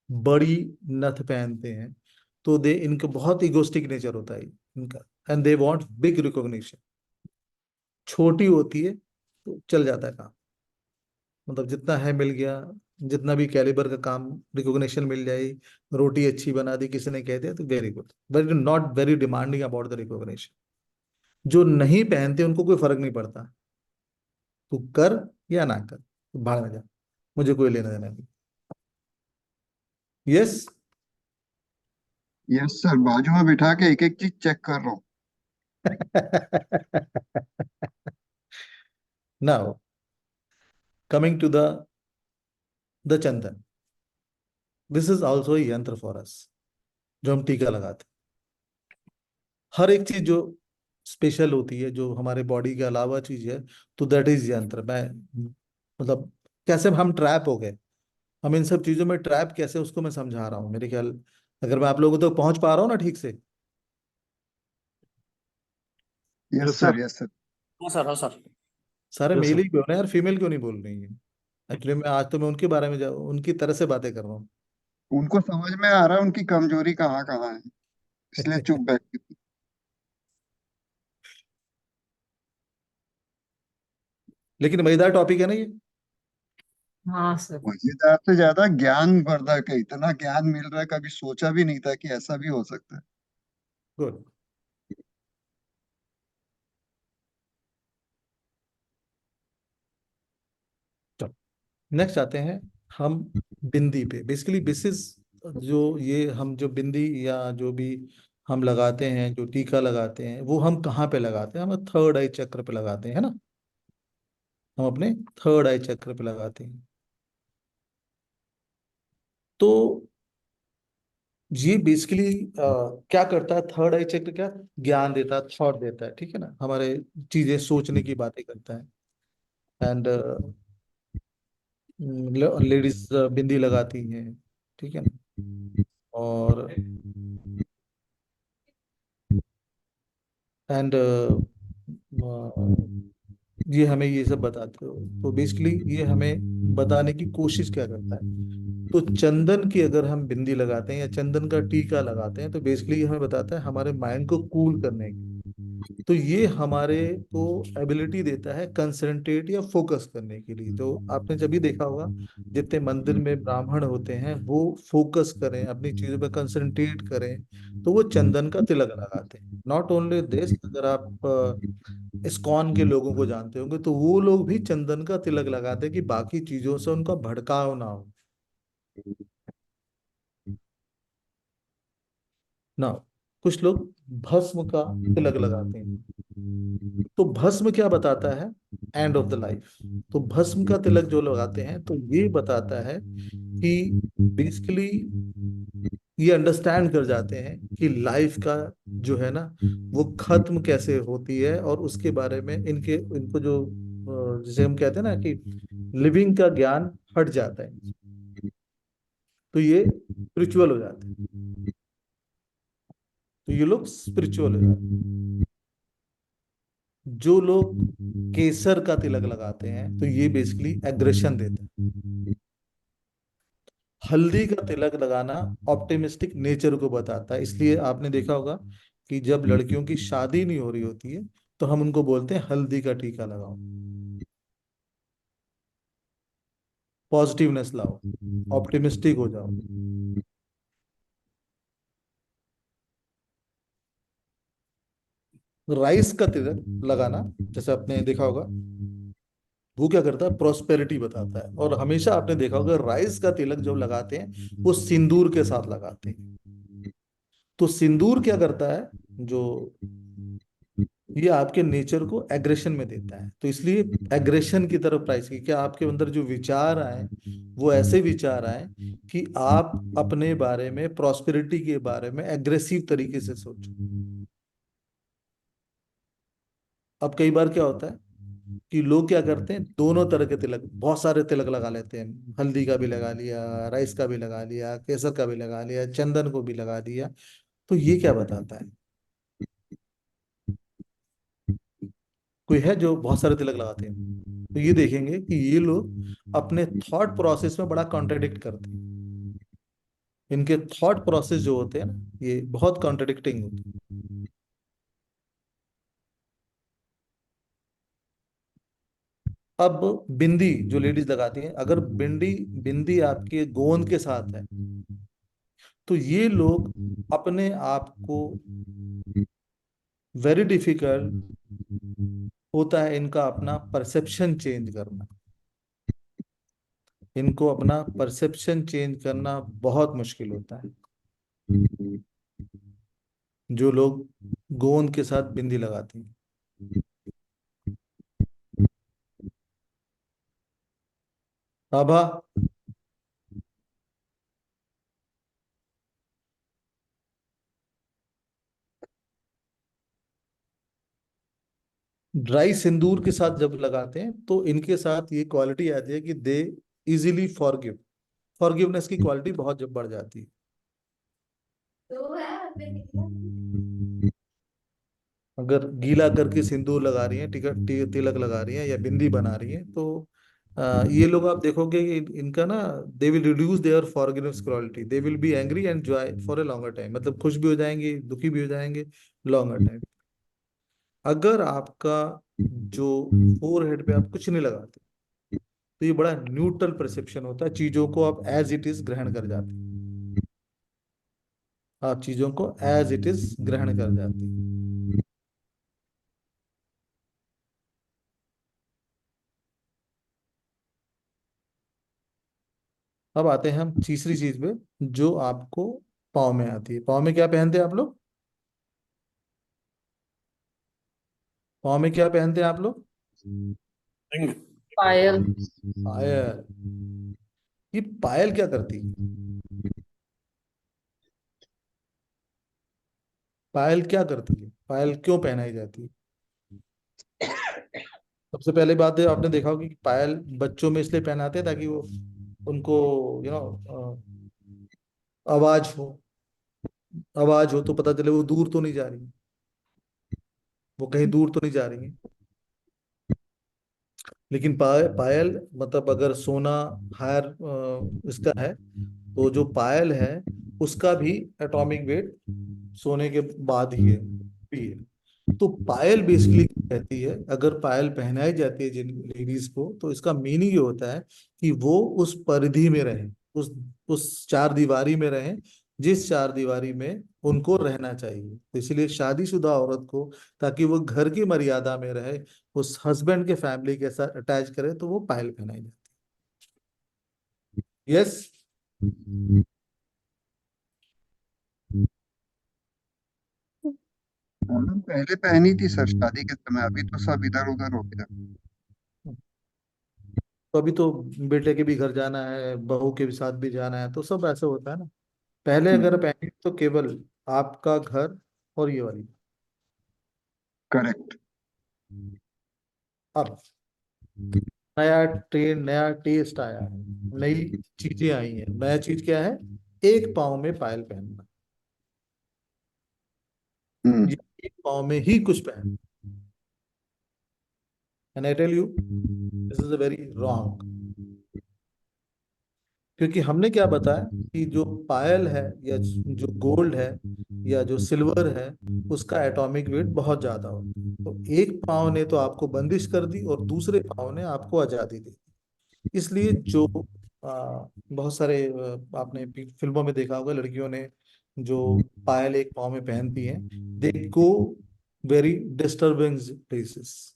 बड़ी नथ पहनते हैं, तो दे इनका बहुत इगोस्टिक नेचर होता है इनका, and they want big recognition. छोटी होती है तो चल जाता है काम, मतलब जितना है मिल गया, जितना भी कैलिबर का काम, रिकॉग्निशन मिल जाए, रोटी अच्छी बना दी किसी ने कह दिया तो very good, but not very demanding about the recognition. जो नहीं पहनते उनको कोई फर्क नहीं पड़ता, तू कर या ना कर, तू भाड़ में जा, मुझे कोई लेना देना नहीं। यस। यस सर, बाजू में बिठा के एक एक चीज चेक कर रहा हूँ। Now coming to the chandan, this is also yantra for us, जो हम टीका लगाते हैं। हर एक चीज जो स्पेशल होती है, जो हमारे बॉडी के अलावा चीज है, तो दैट इज यंत्र। मैं मतलब कैसे हम ट्रैप हो गए, हम इन सब चीजों में ट्रैप कैसे, उसको मैं समझा रहा हूँ। मेरे ख्याल अगर मैं आप लोगों तक पहुंच पा रहा हूँ ना ठीक से। Yes sir, yes sir. हाँ सर, हाँ सर। सारे Yes, मेल sir. ही क्यों ना यार, फीमेल क्यों नहीं बोल रही है? एक्चुअली मैं आज तो मैं उनके बारे में उनकी तरह से बातें कर रहा हूँ। उनको समझ में आ रहा है उनकी कमजोरी कहाँ कहाँ है, इसलिए चुप बैठ के। लेकिन मजेदार टॉपिक है ना ये। हाँ सर। मजेदार से ज्यादा ज्ञानवर्धक है, इतना ज्ञान मिल रहा है, कभी सोचा भी नहीं था कि ऐसा भी हो सकता है। गुड। चलो नेक्स्ट आते हैं हम बिंदी पे। बेसिकली दिस इज जो ये हम जो बिंदी या जो भी हम लगाते हैं, जो टीका लगाते हैं, वो हम कहाँ पे लगाते हैं? हम थर्ड आई चक्र पे लगाते हैं, है ना। हम अपने थर्ड आई चक्र पे लगाते हैं। तो ये बेसिकली क्या करता है? थर्ड आई चक्र क्या ज्ञान देता है, थॉट देता है, ठीक है ना, हमारे चीजें सोचने की बातें करता है। एंड लेडीज बिंदी लगाती हैं, ठीक है ना। और एंड ये हमें ये सब बताते हो। तो बेसिकली ये हमें बताने की कोशिश क्या करता है? तो चंदन की अगर हम बिंदी लगाते हैं या चंदन का टीका लगाते हैं, तो बेसिकली ये हमें बताता है हमारे माइंड को कूल करने की। तो ये हमारे को एबिलिटी देता है कंसंट्रेट या फोकस करने के लिए। तो आपने जब भी देखा होगा, जितने मंदिर में ब्राह्मण होते हैं वो फोकस करें, अपनी चीजों पे कंसंट्रेट करें, तो वो चंदन का तिलक लगाते हैं। नॉट ओनली दिस, अगर आप इस्कॉन के लोगों को जानते होंगे तो वो लोग भी चंदन का तिलक लगाते हैं कि बाकी चीजों से उनका भड़काव ना हो ना। कुछ लोग भस्म का तिलक लगाते हैं। तो भस्म क्या बताता है? End of the life. तो भस्म का तिलक जो लगाते हैं, तो ये बताता है कि बेसिकली ये अंडरस्टैंड कर जाते हैं कि लाइफ का जो है ना, वो खत्म कैसे होती है, और उसके बारे में इनको जो जिसे हम कहते हैं ना कि लिविंग का ज्ञान हट जाता है। तो ये स्पिरिचुअल हो जाते हैं। तो ये लोग स्पिरिचुअल हो जाते हैं। जो लोग केसर का तिलक लगाते हैं, तो ये बेसिकली एग्रेशन देते हैं। हल्दी का तिलक लगाना ऑप्टिमिस्टिक नेचर को बताता है। इसलिए आपने देखा होगा कि जब लड़कियों की शादी नहीं हो रही होती है, तो हम उनको बोलते हैं हल्दी का टीका लगाओ, पॉजिटिवनेस लाओ, ऑप्टिमिस्टिक हो जाओ। राइस का तिलक लगाना, जैसे आपने देखा होगा, वो क्या करता है? प्रोस्पेरिटी बताता है। और हमेशा आपने देखा होगा राइस का तिलक जब लगाते हैं, वो सिंदूर के साथ लगाते हैं। तो सिंदूर क्या करता है? जो ये आपके नेचर को एग्रेशन में देता है। तो इसलिए एग्रेशन की तरफ प्राइस की, क्या आपके अंदर जो विचार आए वो ऐसे विचार आए कि आप अपने बारे में, प्रॉस्पेरिटी के बारे में एग्रेसिव तरीके से सोचो। अब कई बार क्या होता है कि लोग क्या करते हैं, दोनों तरह के तिलक, बहुत सारे तिलक लगा लेते हैं। हल्दी का भी लगा लिया, राइस का भी लगा लिया, केसर का भी लगा लिया, चंदन को भी लगा दिया। तो ये क्या बताता है? कोई है जो बहुत सारे तिलक लगाते हैं, तो ये देखेंगे कि ये लोग अपने थॉट प्रोसेस में बड़ा कॉन्ट्रडिक्ट करते हैं। इनके थॉट प्रोसेस जो होते हैं ना, ये बहुत कॉन्ट्रडिक्टिंग होते हैं। अब बिंदी जो लेडीज लगाती हैं, अगर बिंदी बिंदी आपके गोंद के साथ है, तो ये लोग अपने आप को, वेरी डिफिकल्ट होता है इनका अपना परसेप्शन चेंज करना। इनको अपना परसेप्शन चेंज करना बहुत मुश्किल होता है, जो लोग गोंद के साथ बिंदी लगाती हैं। आभा, ड्राई सिंदूर के साथ जब लगाते हैं, तो इनके साथ ये क्वालिटी आती है कि दे इजीली फॉरगिव, फॉरगिवनेस की क्वालिटी बहुत जब बढ़ जाती है। अगर गीला करके सिंदूर लगा रही हैं, तिलक लगा रही हैं या बिंदी बना रही हैं, तो ये लोग आप देखोगे कि इनका ना, they will reduce there forgiveness quality, they will be angry and Joy for a longer time. मतलब खुश भी हो जाएंगे, दुखी भी हो जाएंगे लॉन्गर टाइम। अगर आपका जो फोरहेड पे आप कुछ नहीं लगाते, तो ये बड़ा न्यूट्रल परसेप्शन होता है, चीजों को आप एज इट इज ग्रहण कर जाते हैं। आप चीजों को एज इट इज ग्रहण कर जाते हैं। अब आते हैं हम तीसरी चीज पे, जो आपको पाँव में आती है। पाँव में क्या पहनते हैं आप लोग? पाँव में क्या पहनते हैं आप लोग? पायल। पायल। ये पायल क्या करती है? पायल क्या करती है? पायल क्यों पहनाई जाती है? सबसे पहले बात है, आपने देखा होगा कि पायल बच्चों में इसलिए पहनाते हैं ताकि वो उनको आवाज हो, आवाज हो तो पता चले वो दूर तो नहीं जा रही, वो कहीं दूर तो नहीं जा रही है। लेकिन पायल मतलब अगर सोना हायर इसका है, तो जो पायल है उसका भी एटॉमिक वेट सोने के बाद ही है। तो पायल बेसिकली कहती है, अगर पायल पहनाई जाती है जिन लेडीज को, तो इसका मीनिंग ये होता है कि वो उस परिधि में रहे, उस चार दीवारी में रहे जिस चार दीवारी में उनको रहना चाहिए। तो इसलिए शादीशुदा औरत को, ताकि वो घर की मर्यादा में रहे, उस हस्बैंड के फैमिली के साथ अटैच करे, तो वो पायल पहनाई जाती है। यस। हम पहले पहनी थी सर शादी के समय, अभी तो सब इधर उधर हो गया। तो अभी तो बेटे के भी घर जाना है, बहू के भी साथ भी जाना है, तो सब ऐसे होता है ना। पहले अगर पहनी तो केवल आपका घर और ये वाली। करेक्ट। अब नया ट्रेंड, नया टेस्ट आया है, नई चीजें आई हैं। नया चीज क्या है? एक पाँव में पायल पहनना, या एक पाँव में ही कुछ पहनना। And I tell you, this is a very wrong. क्योंकि हमने क्या बताया कि जो पायल है या जो गोल्ड है या जो सिल्वर है, उसका एटॉमिक वेट बहुत ज्यादा हो। तो एक पाँव ने तो आपको बंदिश कर दी और दूसरे पाँव ने आपको आजादी दी। इसलिए जो बहुत सारे आपने फिल्मों में देखा होगा, लड़कियों ने जो पायल एक पाँव में पहनती हैं, दे गो वेरी डिस्टर्बिंग प्लेसेस,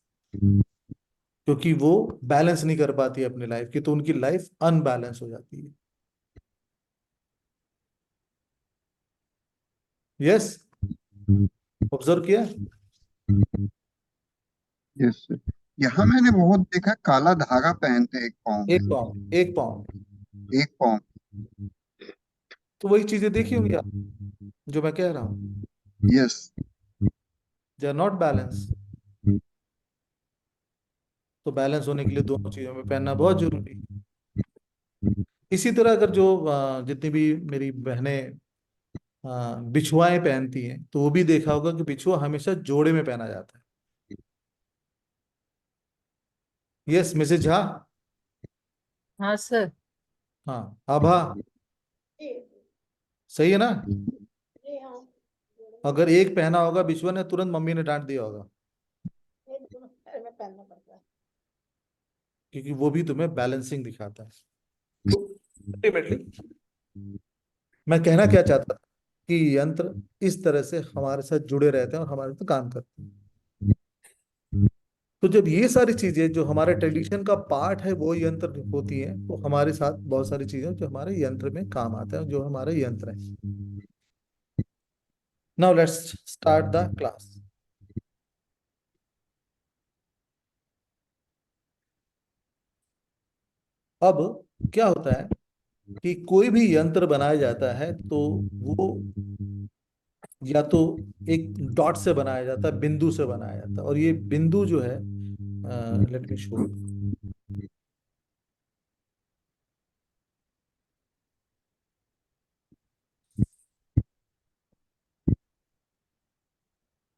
क्योंकि वो बैलेंस नहीं कर पाती है अपनी लाइफ की, तो उनकी लाइफ अनबैलेंस हो जाती है। यस, ऑब्जर्व किया? Yes sir. यहाँ मैंने बहुत देखा काला धागा पहनते एक पाँव एक में। पाँव, एक पाँव। एक पाँव। तो वही चीजें देखी होंगी आप जो मैं कह रहा हूँ। Yes. They are not balance. तो बैलेंस होने के लिए दोनों चीजों में पहनना बहुत जरूरी है। इसी तरह अगर जो जितनी भी मेरी बहनें बिछुआएं पहनती हैं, तो वो भी देखा होगा कि बिछुआ हमेशा जोड़े में पहना जाता है। Yes Mrs Jha. हाँ सर। हाँ आभा, सही है ना? जी हाँ। अगर एक पहना होगा बिछुआ ने, तुरंत मम्मी ने डांट दिया होगा, ये दोनों पैर में पहनना पड़ता है। क्योंकि वो भी तुम्हें बैलेंसिंग दिखाता है। तो अल्टीमेटली मैं कहना क्या चाहता था कि यंत्र इस तरह से हमारे साथ जुड़े रहते हैं और हमारे साथ काम करते हैं। तो जब ये सारी चीजें जो हमारे ट्रेडिशन का पार्ट है वो यंत्र होती हैं, तो हमारे साथ बहुत सारी चीजें जो हमारे यंत्र में काम आते हैं, जो हमारे यंत्र हैं। Now let's start the class. अब क्या होता है कि कोई भी यंत्र बनाया जाता है तो वो या तो एक डॉट से बनाया जाता है, बिंदु से बनाया जाता है। और ये बिंदु जो है, लेट मी शो,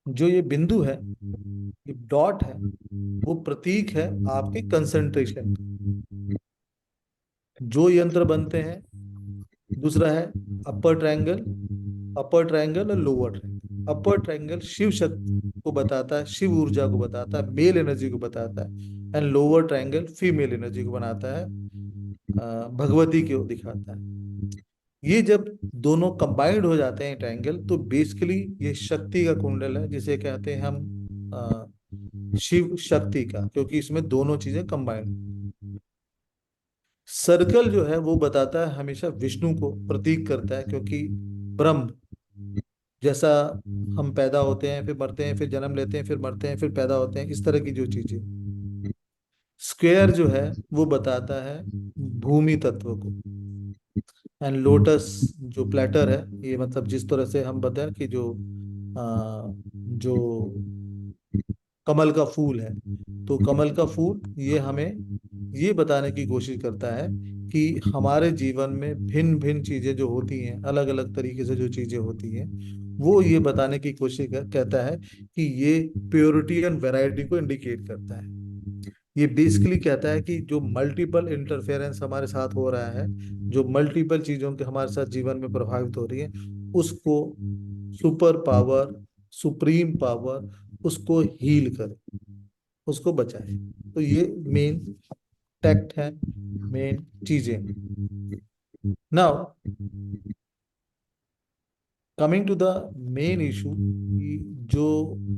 जो ये बिंदु है, ये डॉट है, वो प्रतीक है आपके कंसंट्रेशन का। जो यंत्र बनते हैं, दूसरा है अपर ट्रायंगल, अपर ट्रायंगल और लोअर ट्रायंगल। अपर ट्रायंगल शिव शक्ति को बताता है, शिव ऊर्जा को बताता है, मेल एनर्जी को बताता है। And lower triangle female energy को बनाता है, भगवती को दिखाता है। ये जब दोनों कंबाइंड हो जाते हैं ट्रायंगल, तो बेसिकली ये शक्ति का कुंडल है, जिसे कहते हैं हम शिव शक्ति का, क्योंकि इसमें दोनों चीजें कंबाइंड। सर्कल जो है वो बताता है हमेशा विष्णु को प्रतीक करता है, क्योंकि ब्रह्म जैसा हम पैदा होते हैं, फिर मरते हैं, फिर जन्म लेते हैं, फिर मरते हैं, फिर पैदा होते हैं, इस तरह की जो चीजें। स्क्वायर जो है वो बताता है भूमि तत्व को। एंड लोटस जो प्लेटर है, ये मतलब जिस तरह से हम बताएं कि जो कमल का फूल है, तो कमल का फूल ये हमें ये बताने की कोशिश करता है कि हमारे जीवन में भिन्न भिन्न चीजें जो होती हैं, अलग अलग तरीके से जो चीजें होती हैं, वो ये बताने की कोशिश कहता है कि ये प्योरिटी एंड वैरायटी को इंडिकेट करता है। ये बेसिकली कहता है कि जो मल्टीपल इंटरफेरेंस हमारे साथ हो रहा है, जो मल्टीपल चीजों के हमारे साथ जीवन में प्रभावित हो रही है, उसको सुपर पावर, सुप्रीम पावर उसको हील करे, उसको बचाए। तो ये मेन टैक्ट है, मेन चीजें। Now coming to the main issue, जो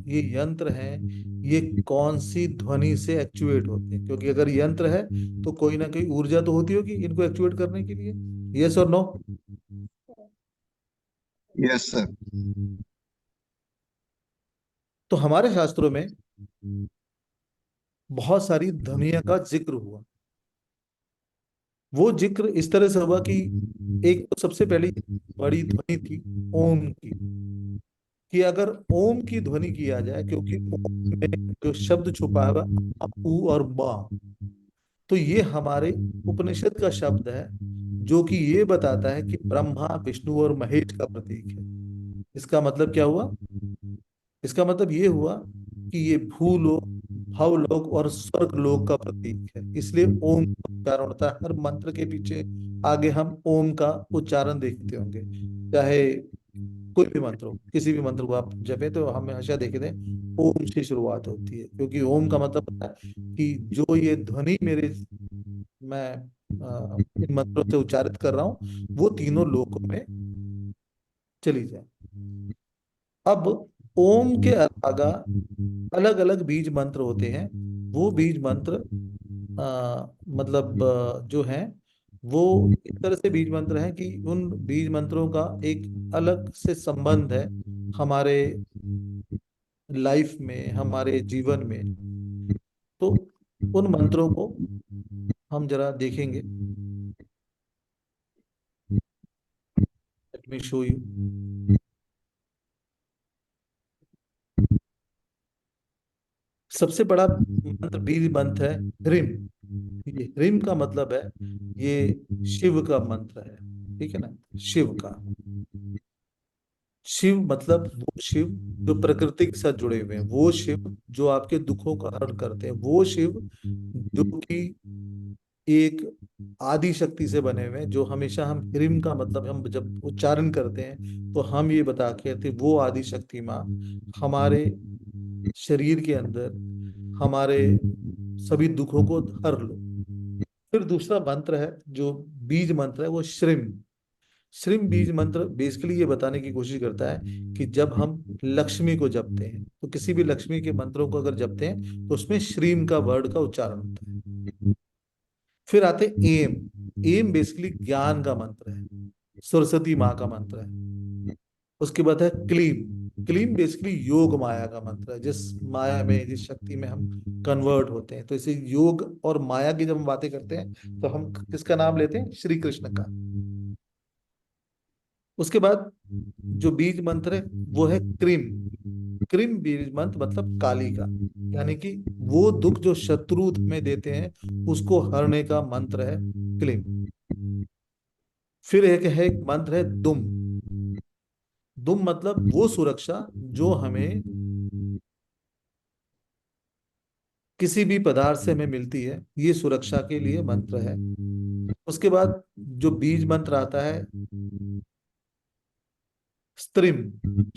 ये यंत्र हैं ये कौन सी ध्वनि से एक्चुएट होते हैं, क्योंकि अगर यंत्र है तो कोई ना कोई ऊर्जा तो होती होगी इनको एक्चुएट करने के लिए। यस और नो? Yes sir. तो हमारे शास्त्रों में बहुत सारी ध्वनियों का जिक्र हुआ। वो जिक्र इस तरह से हुआ कि एक तो सबसे पहली बड़ी ध्वनि थी ओम की, कि अगर ओम की ध्वनि किया जाए, क्योंकि ओम में जो शब्द छुपा है उ और मा, तो ये हमारे उपनिषद का शब्द है जो कि ये बताता है कि ब्रह्मा, विष्णु और महेश का प्रतीक है। इसका मतलब क्या हुआ? इसका मतलब ये हुआ कि ये भूलोक, भवलोक और स्वर्ग लोक का प्रतीक है। इसलिए ओम का उच्चारण होता है हर मंत्र के पीछे। आगे हम ओम का उच्चारण देखते होंगे, चाहे कोई भी मंत्र हो, किसी भी मंत्र को आप जपे तो हम हमेशा देखते हैं ओम से शुरुआत होती है, क्योंकि ओम का मतलब होता है कि जो ये ध्वनि मैं इन मंत्रों से उच्चारित कर रहा हूँ वो तीनों लोकों में चली जाए। अब ओम के अलावा अलग अलग बीज मंत्र होते हैं। वो बीज मंत्र जो हैं वो इस तरह से बीज मंत्र हैं कि उन बीज मंत्रों का एक अलग से संबंध है हमारे लाइफ में, हमारे जीवन में। तो उन मंत्रों को हम जरा देखेंगे। Let me show you. सबसे बड़ा मंत्र बीज मंत्र है ह्रीम। ये ह्रीम का मतलब है ये शिव का मंत्र है, ठीक है ना? शिव का, शिव मतलब वो शिव जो प्रकृति के साथ जुड़े हुए हैं, वो शिव जो आपके दुखों का हरण करते हैं, वो शिव जो कि एक आदि शक्ति से बने हुए हैं। जो हमेशा हम ह्रीम का मतलब हम जब उच्चारण करते हैं तो हम ये बता के थे वो आदि शक्ति माँ हमारे शरीर के अंदर हमारे सभी दुखों को हर लो। फिर दूसरा मंत्र है जो बीज मंत्र है वो श्रीम। श्रीम बीज मंत्र बेसिकली ये बताने की कोशिश करता है कि जब हम लक्ष्मी को जपते हैं, तो किसी भी लक्ष्मी के मंत्रों को अगर जपते हैं तो उसमें श्रीम का वर्ड का उच्चारण होता है। फिर आते एम। एम बेसिकली ज्ञान का मंत्र है, सरस्वती माँ का मंत्र है। उसके बाद है क्लीम। क्लीम बेसिकली योग माया का मंत्र है, जिस माया में, जिस शक्ति में हम कन्वर्ट होते हैं। तो इसे योग और माया की जब हम बातें करते हैं तो हम किसका नाम लेते हैं? श्री कृष्ण का। उसके बाद जो बीज मंत्र है वो है क्रीम। क्रीम बीज मंत्र मतलब काली का, यानी कि वो दुख जो शत्रु में देते हैं उसको हरने का मंत्र है क्लीम। फिर एक मंत्र है दुम। दुम मतलब वो सुरक्षा जो हमें किसी भी पदार्थ से हमें मिलती है, ये सुरक्षा के लिए मंत्र है। उसके बाद जो बीज मंत्र आता है स्त्रिम।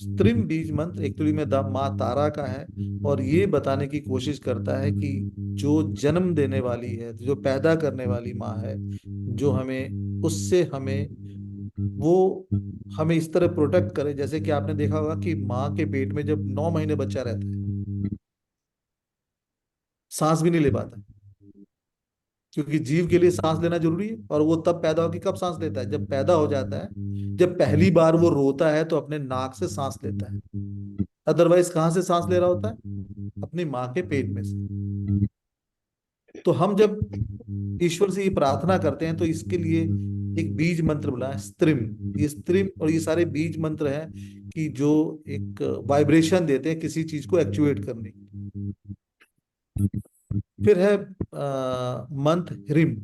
स्त्रिम बीज मंत्र एक्चुअली में माँ तारा का है, और ये बताने की कोशिश करता है कि जो जन्म देने वाली है, जो पैदा करने वाली माँ है, जो हमें उससे हमें वो हमें इस तरह प्रोटेक्ट करे। जैसे कि आपने देखा होगा कि माँ के पेट में जब 9 महीने बच्चा रहता है, सांस भी नहीं ले पाता, क्योंकि जीव के लिए सांस लेना जरूरी है, और वो तब पैदा होकर कब सांस लेता है? जब पैदा हो जाता है, जब पहली बार वो रोता है तो अपने नाक से सांस लेता है। अदरवाइज कहाँ से सांस ले रहा होता है? अपनी माँ के पेट में से। तो हम जब ईश्वर से ये प्रार्थना करते हैं तो इसके लिए एक बीज मंत्र बोला है, स्त्रिम। ये स्त्रिम और ये सारे बीज मंत्र हैं कि जो एक वाइब्रेशन देते हैं किसी चीज को एक्चुएट करने की। फिर है मंत्र ह्रीम।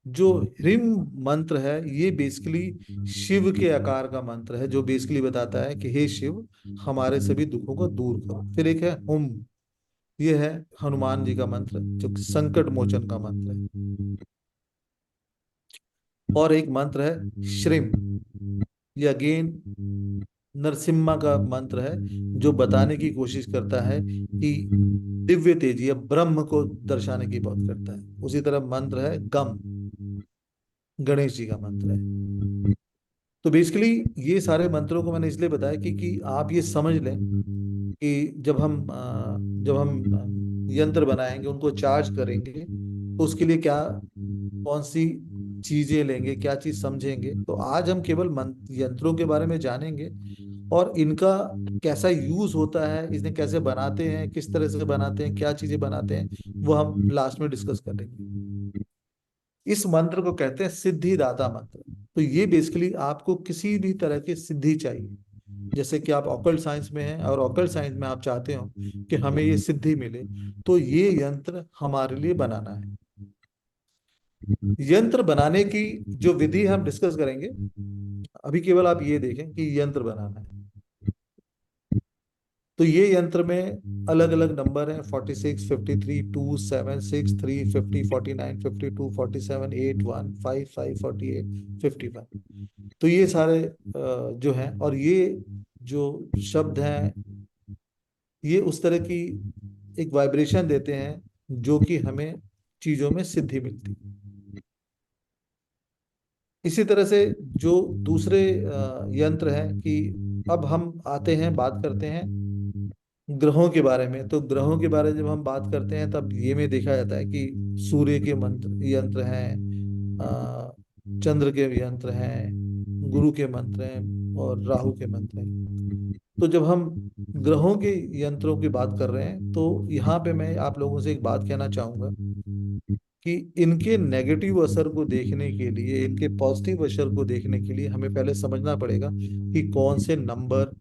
जो ह्रीम मंत्र है ये बेसिकली शिव के आकार का मंत्र है, जो बेसिकली बताता है कि हे शिव, हमारे सभी दुखों को दूर करो। फिर एक है हुम, ये है हनुमान जी का मंत्र, जो संकट मोचन का मंत्र है। और एक मंत्र है श्रीम, ये अगेन नरसिम्हा का मंत्र है, जो बताने की कोशिश करता है कि दिव्य तेज या ब्रह्म को दर्शाने की बात करता है। उसी तरह मंत्र है गम, गणेश जी का मंत्र है। तो बेसिकली ये सारे मंत्रों को मैंने इसलिए बताया कि आप ये समझ लें कि जब हम यंत्र बनाएंगे, उनको चार्ज करेंगे, तो उसके लिए क्या कौन सी चीजें लेंगे, क्या चीज समझेंगे। तो आज हम केवल यंत्रों के बारे में जानेंगे और इनका कैसा यूज होता है, इन्हें कैसे बनाते हैं, किस तरह से बनाते हैं, क्या चीजें बनाते हैं, वो हम लास्ट में डिस्कस करेंगे। इस मंत्र को कहते हैं सिद्धिदाता मंत्र। तो ये बेसिकली आपको किसी भी तरह की सिद्धि चाहिए, जैसे कि आप ऑकल्ट साइंस में हैं और ऑकल्ट साइंस में आप चाहते हो कि हमें ये सिद्धि मिले, तो ये यंत्र हमारे लिए बनाना है। यंत्र बनाने की जो विधि हम डिस्कस करेंगे, अभी केवल आप ये देखें कि यंत्र बनाना है। तो ये यंत्र में अलग अलग नंबर हैं, 46, 53, 2, 7, 6, 3, 50, 49, 52, 47, 8, 1, 5, 5, 48, 51। तो ये सारे जो हैं, और ये जो शब्द हैं, ये उस तरह की एक वाइब्रेशन देते हैं जो कि हमें चीजों में सिद्धि मिलती है। इसी तरह से जो दूसरे यंत्र हैं, कि अब हम आते हैं, बात करते हैं ग्रहों के बारे में। तो ग्रहों के बारे में जब हम बात करते हैं, तब ये में देखा जाता है कि सूर्य के मंत्र यंत्र हैं, चंद्र के यंत्र हैं, गुरु के मंत्र हैं और राहु के मंत्र हैं। तो जब हम ग्रहों के यंत्रों की बात कर रहे हैं, तो यहाँ पे मैं आप लोगों से एक बात कहना चाहूंगा कि इनके नेगेटिव असर को देखने के लिए, इनके पॉजिटिव असर को देखने के लिए हमें पहले समझना पड़ेगा कि कौन से नंबर,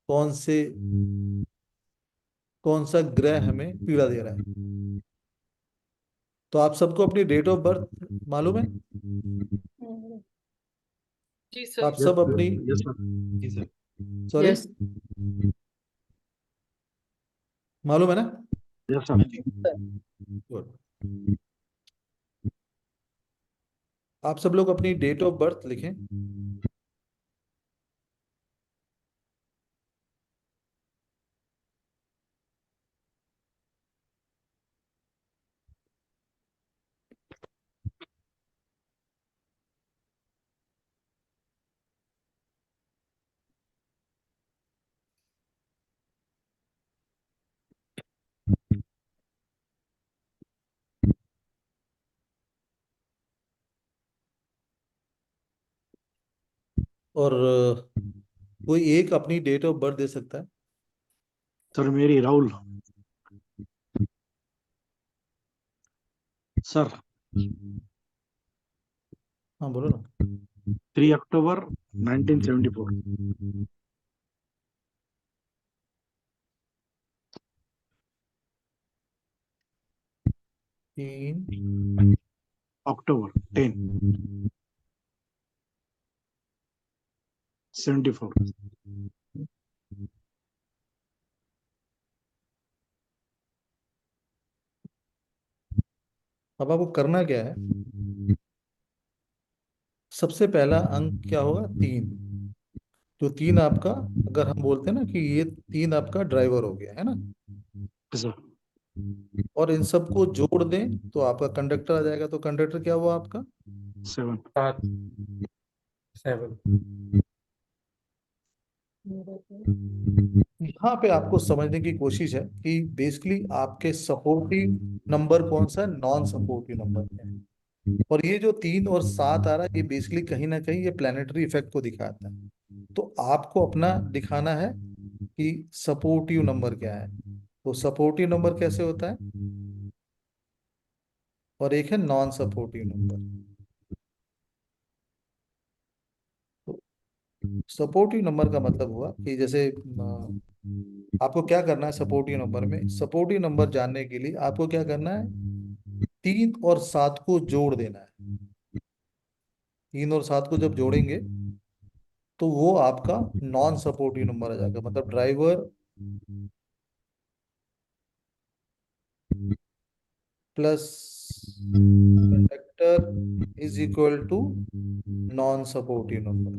कौन सा ग्रह हमें पीड़ा दे रहा है। तो आप सबको अपनी डेट ऑफ बर्थ मालूम है? जी सर। आप सब अपनी, जी सर। सॉरी, यस मालूम है ना? Yes sir. Good. आप सब लोग अपनी डेट ऑफ बर्थ लिखें। और कोई एक अपनी डेट ऑफ बर्थ दे सकता है? सर मेरी राहुल सर, हाँ बोलो ना। 3 अक्टूबर 1974। अक्टूबर 10 74। अब आपको करना क्या है, सबसे पहला अंक क्या होगा? 3। जो 3 आपका, अगर हम बोलते हैं ना कि ये 3 आपका ड्राइवर हो गया है ना, सर और इन सबको जोड़ दें तो आपका कंडक्टर आ जाएगा। तो कंडक्टर क्या हुआ आपका? 7। 7 यहाँ पे आपको समझने की कोशिश है कि बेसिकली आपके सपोर्टिव नंबर कौन सा है, नॉन सपोर्टिव नंबर क्या है। और ये जो 3 और 7 आ रहा है, ये बेसिकली कहीं ना कहीं ये प्लानिटरी इफेक्ट को दिखाता है। तो आपको अपना दिखाना है कि सपोर्टिव नंबर क्या है। तो सपोर्टिव नंबर कैसे होता है, और एक है non supportive number. Supportive number का मतलब हुआ कि जैसे आपको क्या करना है सपोर्टिव नंबर में। सपोर्टिव नंबर जानने के लिए आपको क्या करना है, 3 और 7 को जोड़ देना है। 3 और 7 को जब जोड़ेंगे तो वो आपका नॉन सपोर्टिव नंबर आ जाएगा। मतलब driver plus conductor is equal to non supportive number,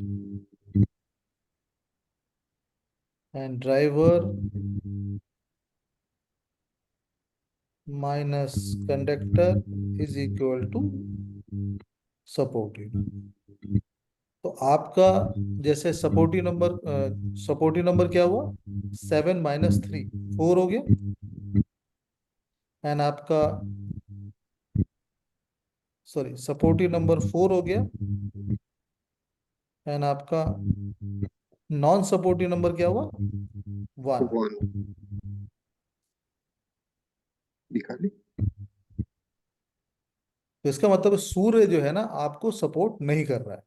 and driver minus conductor is equal to supportive. तो आपका जैसे सपोर्टिव नंबर क्या हुआ, 7 - 3 4 हो गया। एंड आपका सॉरी सपोर्टिव नंबर 4 हो गया। एंड आपका नॉन सपोर्टिव नंबर क्या हुआ, 1। 1 दिखा ली। तो इसका मतलब सूर्य जो है ना आपको सपोर्ट नहीं कर रहा है।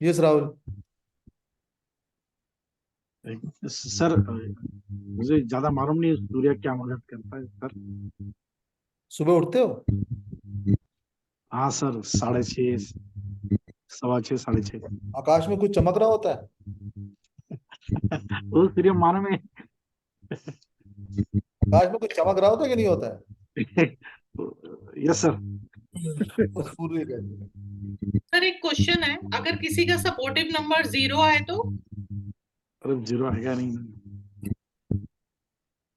यस राहुल। सर मुझे ज्यादा मालूम नहीं सूर्य क्या मदद करता है सर। सुबह उठते हो? हाँ सर, 6:30 6:15 6:30। आकाश में कुछ चमक रहा होता है? वो सूर्य मालूम है। आकाश में कुछ चमक रहा होता है कि नहीं होता है? Yes sir. तो सूर्य कहते हैं। सर एक क्वेश्चन है, अगर किसी का सपोर्टिव नंबर 0 आए तो? अरे 0 आएगा नहीं।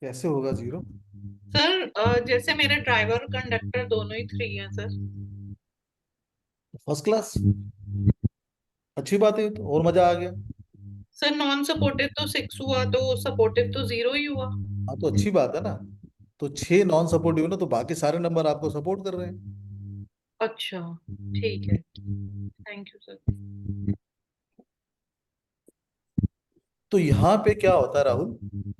कैसे होगा 0? सर जैसे मेरे ड्राइवर कंडक्टर दोनों ही 3 हैं सर। फर्स्ट क्लास, अच्छी बात है, तो और मजा आ गया। सर नॉन सपोर्टिव तो 6 हुआ, तो सपोर्टिव तो 0 ही हुआ। हाँ तो अच्छी बात है ना। तो 6 नॉन सपोर्टिव ना, तो बाकी सारे नंबर आपको सपोर्ट कर रहे हैं। अच्छा ठीक है, थैंक यू सर। तो यहाँ पे क्या होता है राहुल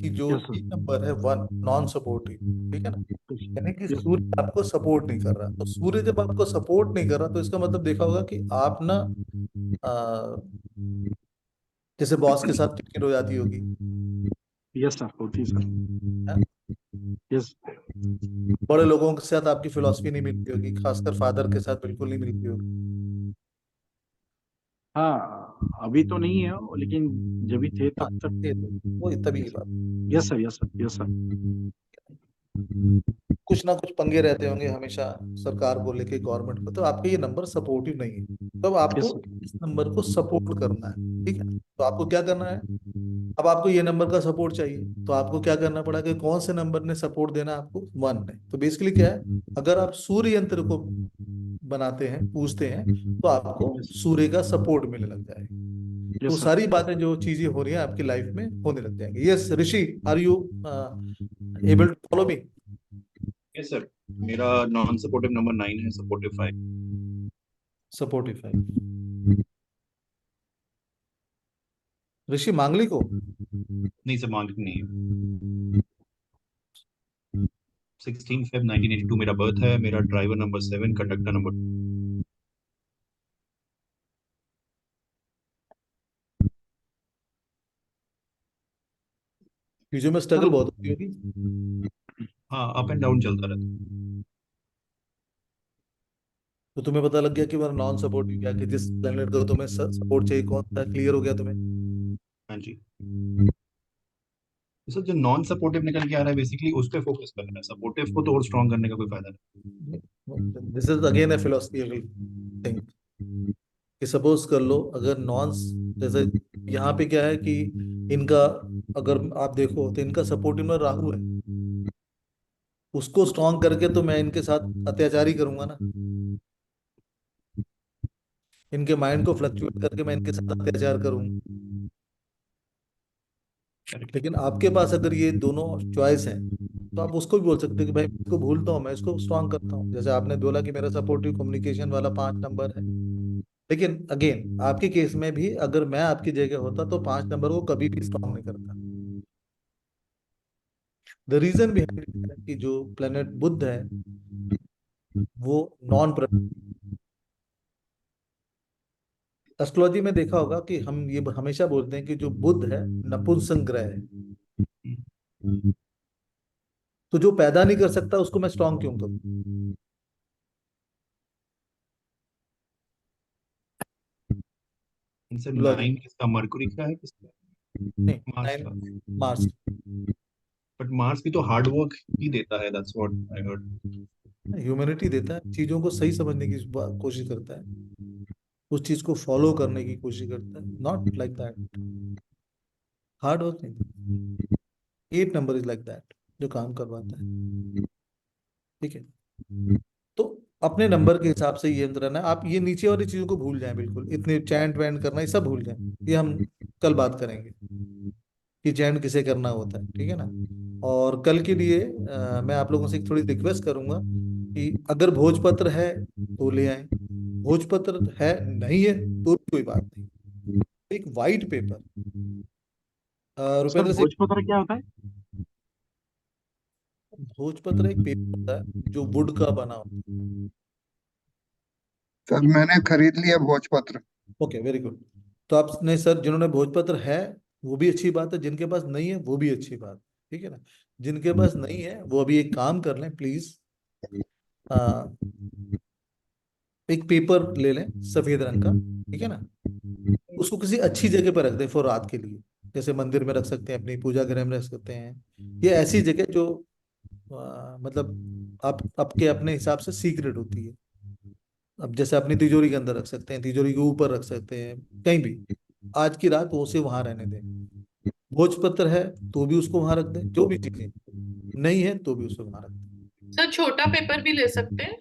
कि जो यस ये नंबर है 1 नॉन सपोर्टिव, ठीक है ना, यानी कि सूर्य आपको सपोर्ट नहीं कर रहा। तो सूर्य जब आपको सपोर्ट नहीं कर रहा तो इसका मतलब देखा होगा कि आप ना जैसे बॉस के साथ चिटचिट हो जाती होगी। यस सर, होती सर। हाँ? यस। बड़े लोगों के साथ आपकी फिलॉसफी नहीं मिलती होगी, खासकर फादर के साथ बिल्कुल नहीं मिलती होगी। हाँ अभी तो नहीं है, लेकिन जब भी थे हाँ, तब तक। वो तभी की बात। Yes sir, yes sir, yes sir. कुछ ना कुछ पंगे रहते होंगे हमेशा सरकार को लेके, गवर्नमेंट को। तो आपका ये नंबर सपोर्टिव नहीं है, तो अब यस आपको सर। इस नंबर को सपोर्ट करना है, ठीक है। तो आपको क्या करना है, अब आपको ये नंबर का सपोर्ट चाहिए, तो आपको क्या करना पड़ा कि कौन से नंबर ने सपोर्ट देना आपको, 1 ने। तो बेसिकली क्या है, अगर आप सूर्य यंत्र को बनाते हैं, पूछते हैं, तो आपको सूर्य का सपोर्ट मिलने लग जाएगा। तो यस सर। सारी बातें जो चीजें हो रही हैं आपकी लाइफ में होने लग जाएंगी। Yes Rishi, are you able to follow me? Yes sir, मेरा नॉन सपोर्टिव नंबर 9 है, सपोर्टिव 5। सपोर्टिव है ऋषि। मांगलिक हो? नहीं सर, मांगलिक नहीं है। 16 Feb 1982 मेरा बर्थ है। मेरा driver number 7, conductor number. Future में स्ट्रगल बहुत होती होगी। हाँ, अप एंड डाउन चलता रहता है। तो तुम्हें पता लग गया कि मेरा नॉन सपोर्टिव क्या, कि जिस प्लेनेट को तुम्हें सपोर्ट चाहिए कौन सा, क्लियर हो गया तुम्हें? हाँ जी। तो सर जो नॉन सपोर्टिव निकल के आ रहा है, बेसिकली उस पर फोकस करना है। सपोर्टिव को तो और स्ट्रॉन्ग करने का कोई फायदा नहीं। This is again A philosophical thing कि सपोज कर लो, अगर नॉन, जैसे यहाँ पे क्या है कि इनका, अगर आप देखो तो इनका सपोर्टिव में राहु है, उसको स्ट्रॉन्ग करके तो मैं इनके साथ अत्याचार ही करूंगा ना। इनके माइंड को फ्लक्चुएट करके मैं इनके साथ अत्याचार करूँ। लेकिन आपके पास अगर ये दोनों चॉइस है तो आप उसको भी बोल सकते हो कि भाई इसको भूलता हूँ, मैं इसको स्ट्रांग करता हूँ। जैसे आपने बोला कि मेरा सपोर्टिव कम्युनिकेशन वाला 5 नंबर है। लेकिन अगेन आपके केस में भी अगर मैं आपकी जगह होता तो 5 नंबर को कभी भी स्ट्रांग नहीं करता। द रीजन भी है कि जो प्लेनेट बुध है वो नॉन, एस्ट्रोलॉजी में देखा होगा कि हम ये हमेशा बोलते हैं कि जो बुध है नपुंसक ग्रह है, तो जो पैदा नहीं कर सकता उसको मैं स्ट्रांग क्यों करूं? इनसे लॉजिक 9 किसका, मरकुरी का है किसका? नहीं, मार्स का। मार्स। बट मार्स भी तो हार्ड वर्क ही देता है, that's what I heard. Humanity देता है, चीजों को सही समझने की कोशिश करता है, उस चीज को फॉलो करने की कोशिश करता है, not like that, hard work नहीं। 8 नंबर इज लाइक दैट, जो काम करवाता है। ठीक है, तो अपने नंबर के हिसाब से ये अंतर है। आप ये नीचे वाली चीजों को भूल जाएं, बिल्कुल इतने चैंट वैंट करना ये सब भूल जाएं, ये हम कल बात करेंगे कि चैंट किसे करना होता है। ठीक है ना। और कल के लिए मैं आप लोगों से एक थोड़ी रिक्वेस्ट करूंगा कि अगर भोजपत्र है तो ले आए, भोजपत्र है नहीं है तो भी कोई बात नहीं। एक white paper, sir Rupendra Singh, भोजपत्र क्या होता है? भोजपत्र एक पेपर होता है जो वुड का बना होता सर मैंने खरीद लिया भोजपत्र। है। Okay, very good. तो आपने सर, जिन्होंने भोजपत्र है वो भी अच्छी बात है, जिनके पास नहीं है वो भी अच्छी बात। ठीक है ना। जिनके पास नहीं है वो अभी एक काम कर लें प्लीज, एक पेपर ले लें सफेद रंग का। ठीक है ना। उसको किसी अच्छी जगह पर रख दें फॉर रात के लिए, जैसे मंदिर में रख सकते हैं, अपनी पूजा गृह में रख सकते हैं, ये ऐसी जगह जो मतलब आप आपके अपने हिसाब से सीक्रेट होती है। अब जैसे अपनी तिजोरी के अंदर रख सकते हैं, तिजोरी के ऊपर रख सकते हैं, कहीं भी। आज की रात वो उसे वहां रहने दें। भोजपत्र है तो भी उसको वहां रख दें, जो भी चीजें नहीं है तो भी उसको वहां रख दें। सर छोटा पेपर भी ले सकते हैं?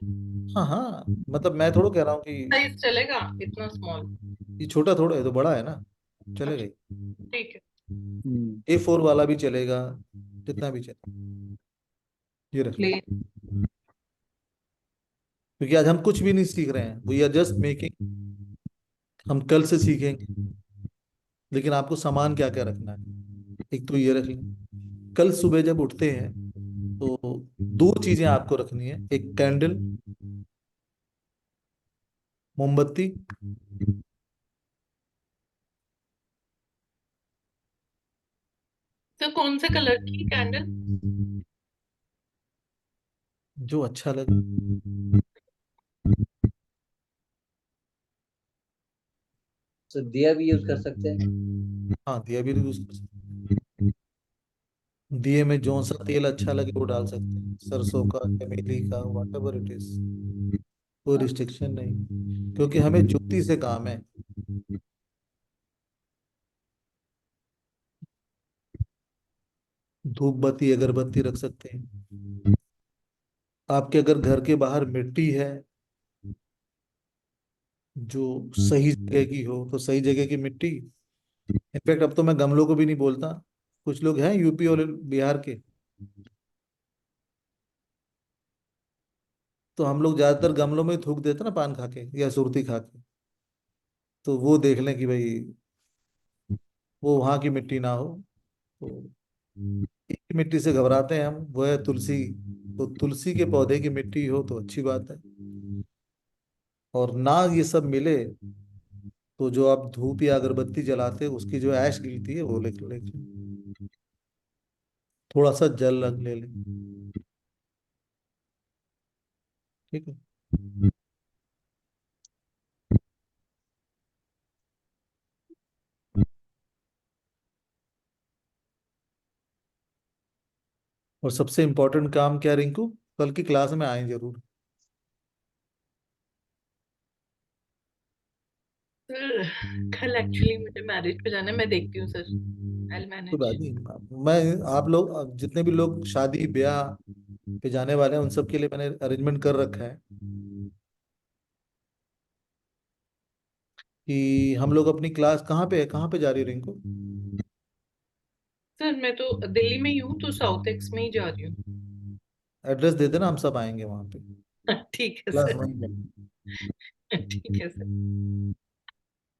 हाँ हाँ, मतलब मैं थोड़ा कह रहा हूँ कि साइज चलेगा इतना स्मॉल? ये छोटा थोड़ा है तो बड़ा है ना, चलेगा ही। ठीक है। A4 वाला भी चलेगा, जितना भी चलेगा, ये रख लें। प्लेन। क्योंकि आज हम कुछ भी नहीं सीख रहे हैं, वी आर जस्ट मेकिंग। हम कल से सीखेंगे, लेकिन आपको सामान क्या क्या रखना है, एक तो ये रख लें। कल सुबह जब उठते हैं तो 2 चीजें आपको रखनी है, एक कैंडल, मोमबत्ती, सर कौन से कलर की कैंडल? जो अच्छा लगे। तो दिया भी यूज कर सकते हैं। हाँ, दिया भी यूज कर सकते हैं। दिए में जो सा तेल अच्छा लगे वो डाल सकते हैं, सरसों का, चमेली का, वट एवर इट इज, कोई रिस्ट्रिक्शन नहीं, क्योंकि हमें ज्योति से काम है। धूप बत्ती अगरबत्ती रख सकते हैं। आपके अगर घर के बाहर मिट्टी है जो सही जगह की हो तो सही जगह की मिट्टी, इनफैक्ट अब तो मैं गमलों को भी नहीं बोलता, कुछ लोग हैं यूपी और बिहार के, तो हम लोग ज्यादातर गमलों में ही थूक देते ना पान खा के या सुरती खा के। तो वो देख लें कि भाई वो वहां की मिट्टी ना हो। तो एक मिट्टी से घबराते हैं हम, वो है तुलसी। तो तुलसी के पौधे की मिट्टी हो तो अच्छी बात है। और ना ये सब मिले तो जो आप धूप या अगरबत्ती जलाते हैं उसकी जो ऐश गिरती है वो लेके लेके थोड़ा सा जल रख ले लें। ठीक है। और सबसे इम्पोर्टेंट काम क्या रिंकू, कल की क्लास में आए जरूर। सर कल एक्चुअली मुझे मैरिज पे जाना है, मैं देखती हूँ सर, आई विल कोई बात मैनेज। नहीं, मैं आप लोग जितने भी लोग शादी ब्याह पे जाने वाले हैं उन सब के लिए मैंने अरेंजमेंट कर रखा है। कि हम लोग अपनी क्लास कहाँ पे जा रही है रिंकू? सर मैं तो दिल्ली में ही हूँ, तो साउथ एक्स में ही जा रही हूँ। एड्रेस दे देना, हम सब आएंगे वहां पे, ठीक है क्लास सर। वहीं जाएंगे। ठीक है सर।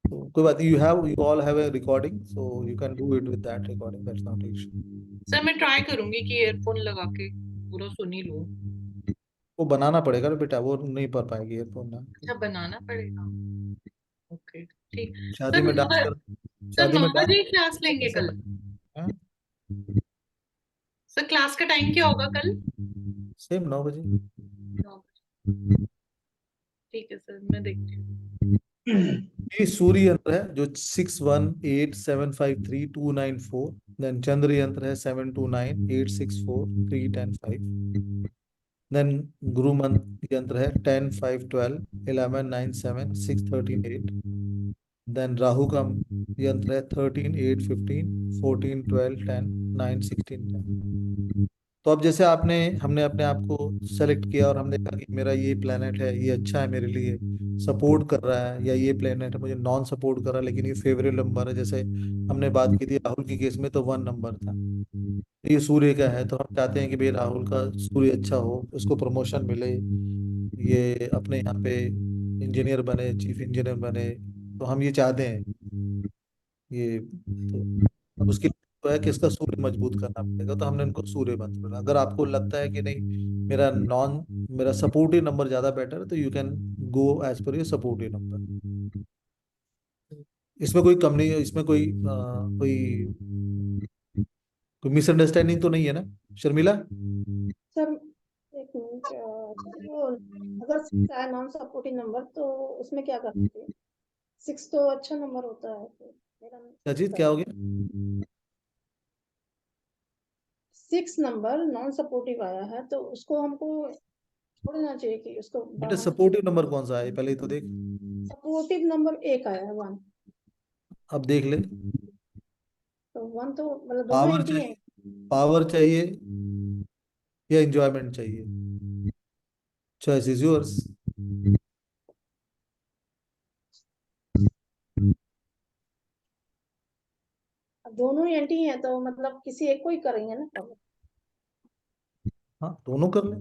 तो कोई बात नहीं, you all have a recording, so you can do it with that recording, that's not an issue. Sir मैं ट्राई करूंगी कि ईयरफोन लगा के पूरा सुन ही लूँ। वो बनाना पड़ेगा ना बेटा, वो नहीं पढ़ पाएगी ईयरफोन ना। अच्छा बनाना पड़ेगा। ओके ठीक। शादी में डांस कर, सर शादी 9 में डांस बजे क्लास लेंगे कल। सर क्लास का टाइम क्या होगा कल? सेम 9 बजे। 9 बजे। ठीक है सर, मैं देखती हूँ। ये सूर्य यंत्र है जो 6187532994, देन चंद्र यंत्र है 7298643105, देन गुरु मंत्र यंत्र है 10 5 12 11 9 7 6 13 8, देन राहु का यंत्र है 13 8 15 14 12 10 9 16 10। तो अब जैसे हमने अपने आप को सेलेक्ट किया और हमने कहा कि मेरा ये प्लेनेट है, ये अच्छा है मेरे लिए, सपोर्ट कर रहा है, या ये प्लेनेट है मुझे नॉन सपोर्ट कर रहा है लेकिन ये फेवरेट नंबर है, जैसे हमने बात की थी राहुल के केस में तो 1 नंबर था। ये सूर्य का है तो हम चाहते हैं कि भाई राहुल का सूर्य अच्छा हो, उसको प्रमोशन मिले, ये अपने यहाँ पे इंजीनियर बने, चीफ इंजीनियर बने, तो हम ये चाहते हैं। ये तो अब उसके तो है कि इसका सूर्य मजबूत करना पड़ेगा, तो हमने इनको सूर्य मंत्र बोला। अगर आपको लगता है कि नहीं मेरा सपोर्टिव नंबर ज्यादा बेटर है, तो you can go as per your supportive number. इसमें कोई कम नहीं है, इसमें कोई मिसअंडरस्टैंडिंग तो नहीं है ना शर्मिला? सर एक मिनट, वो अगर 6 आए नॉन सपोर्टिंग नंबर तो उसमें क्या कर सकते हैं? 6 तो अच्छा नंबर होता है, तो मेरा अजीत क्या हो गया? 6 नंबर नॉन सपोर्टिव आया है, तो उसको हमको छोड़ना चाहिए कि उसको बेटा सपोर्टिव नंबर कौन सा है पहले ही तो देख। सपोर्टिव नंबर 1 आया है, 1। अब देख ले, तो 1 तो मतलब दोनों पावर एंटी चाहिए, हैं। पावर चाहिए या एंजॉयमेंट चाहिए? Choice is yours. दोनों ही एंटी हैं तो मतलब किसी एक को ही करेंगे ना cover। हाँ दोनों कर ले,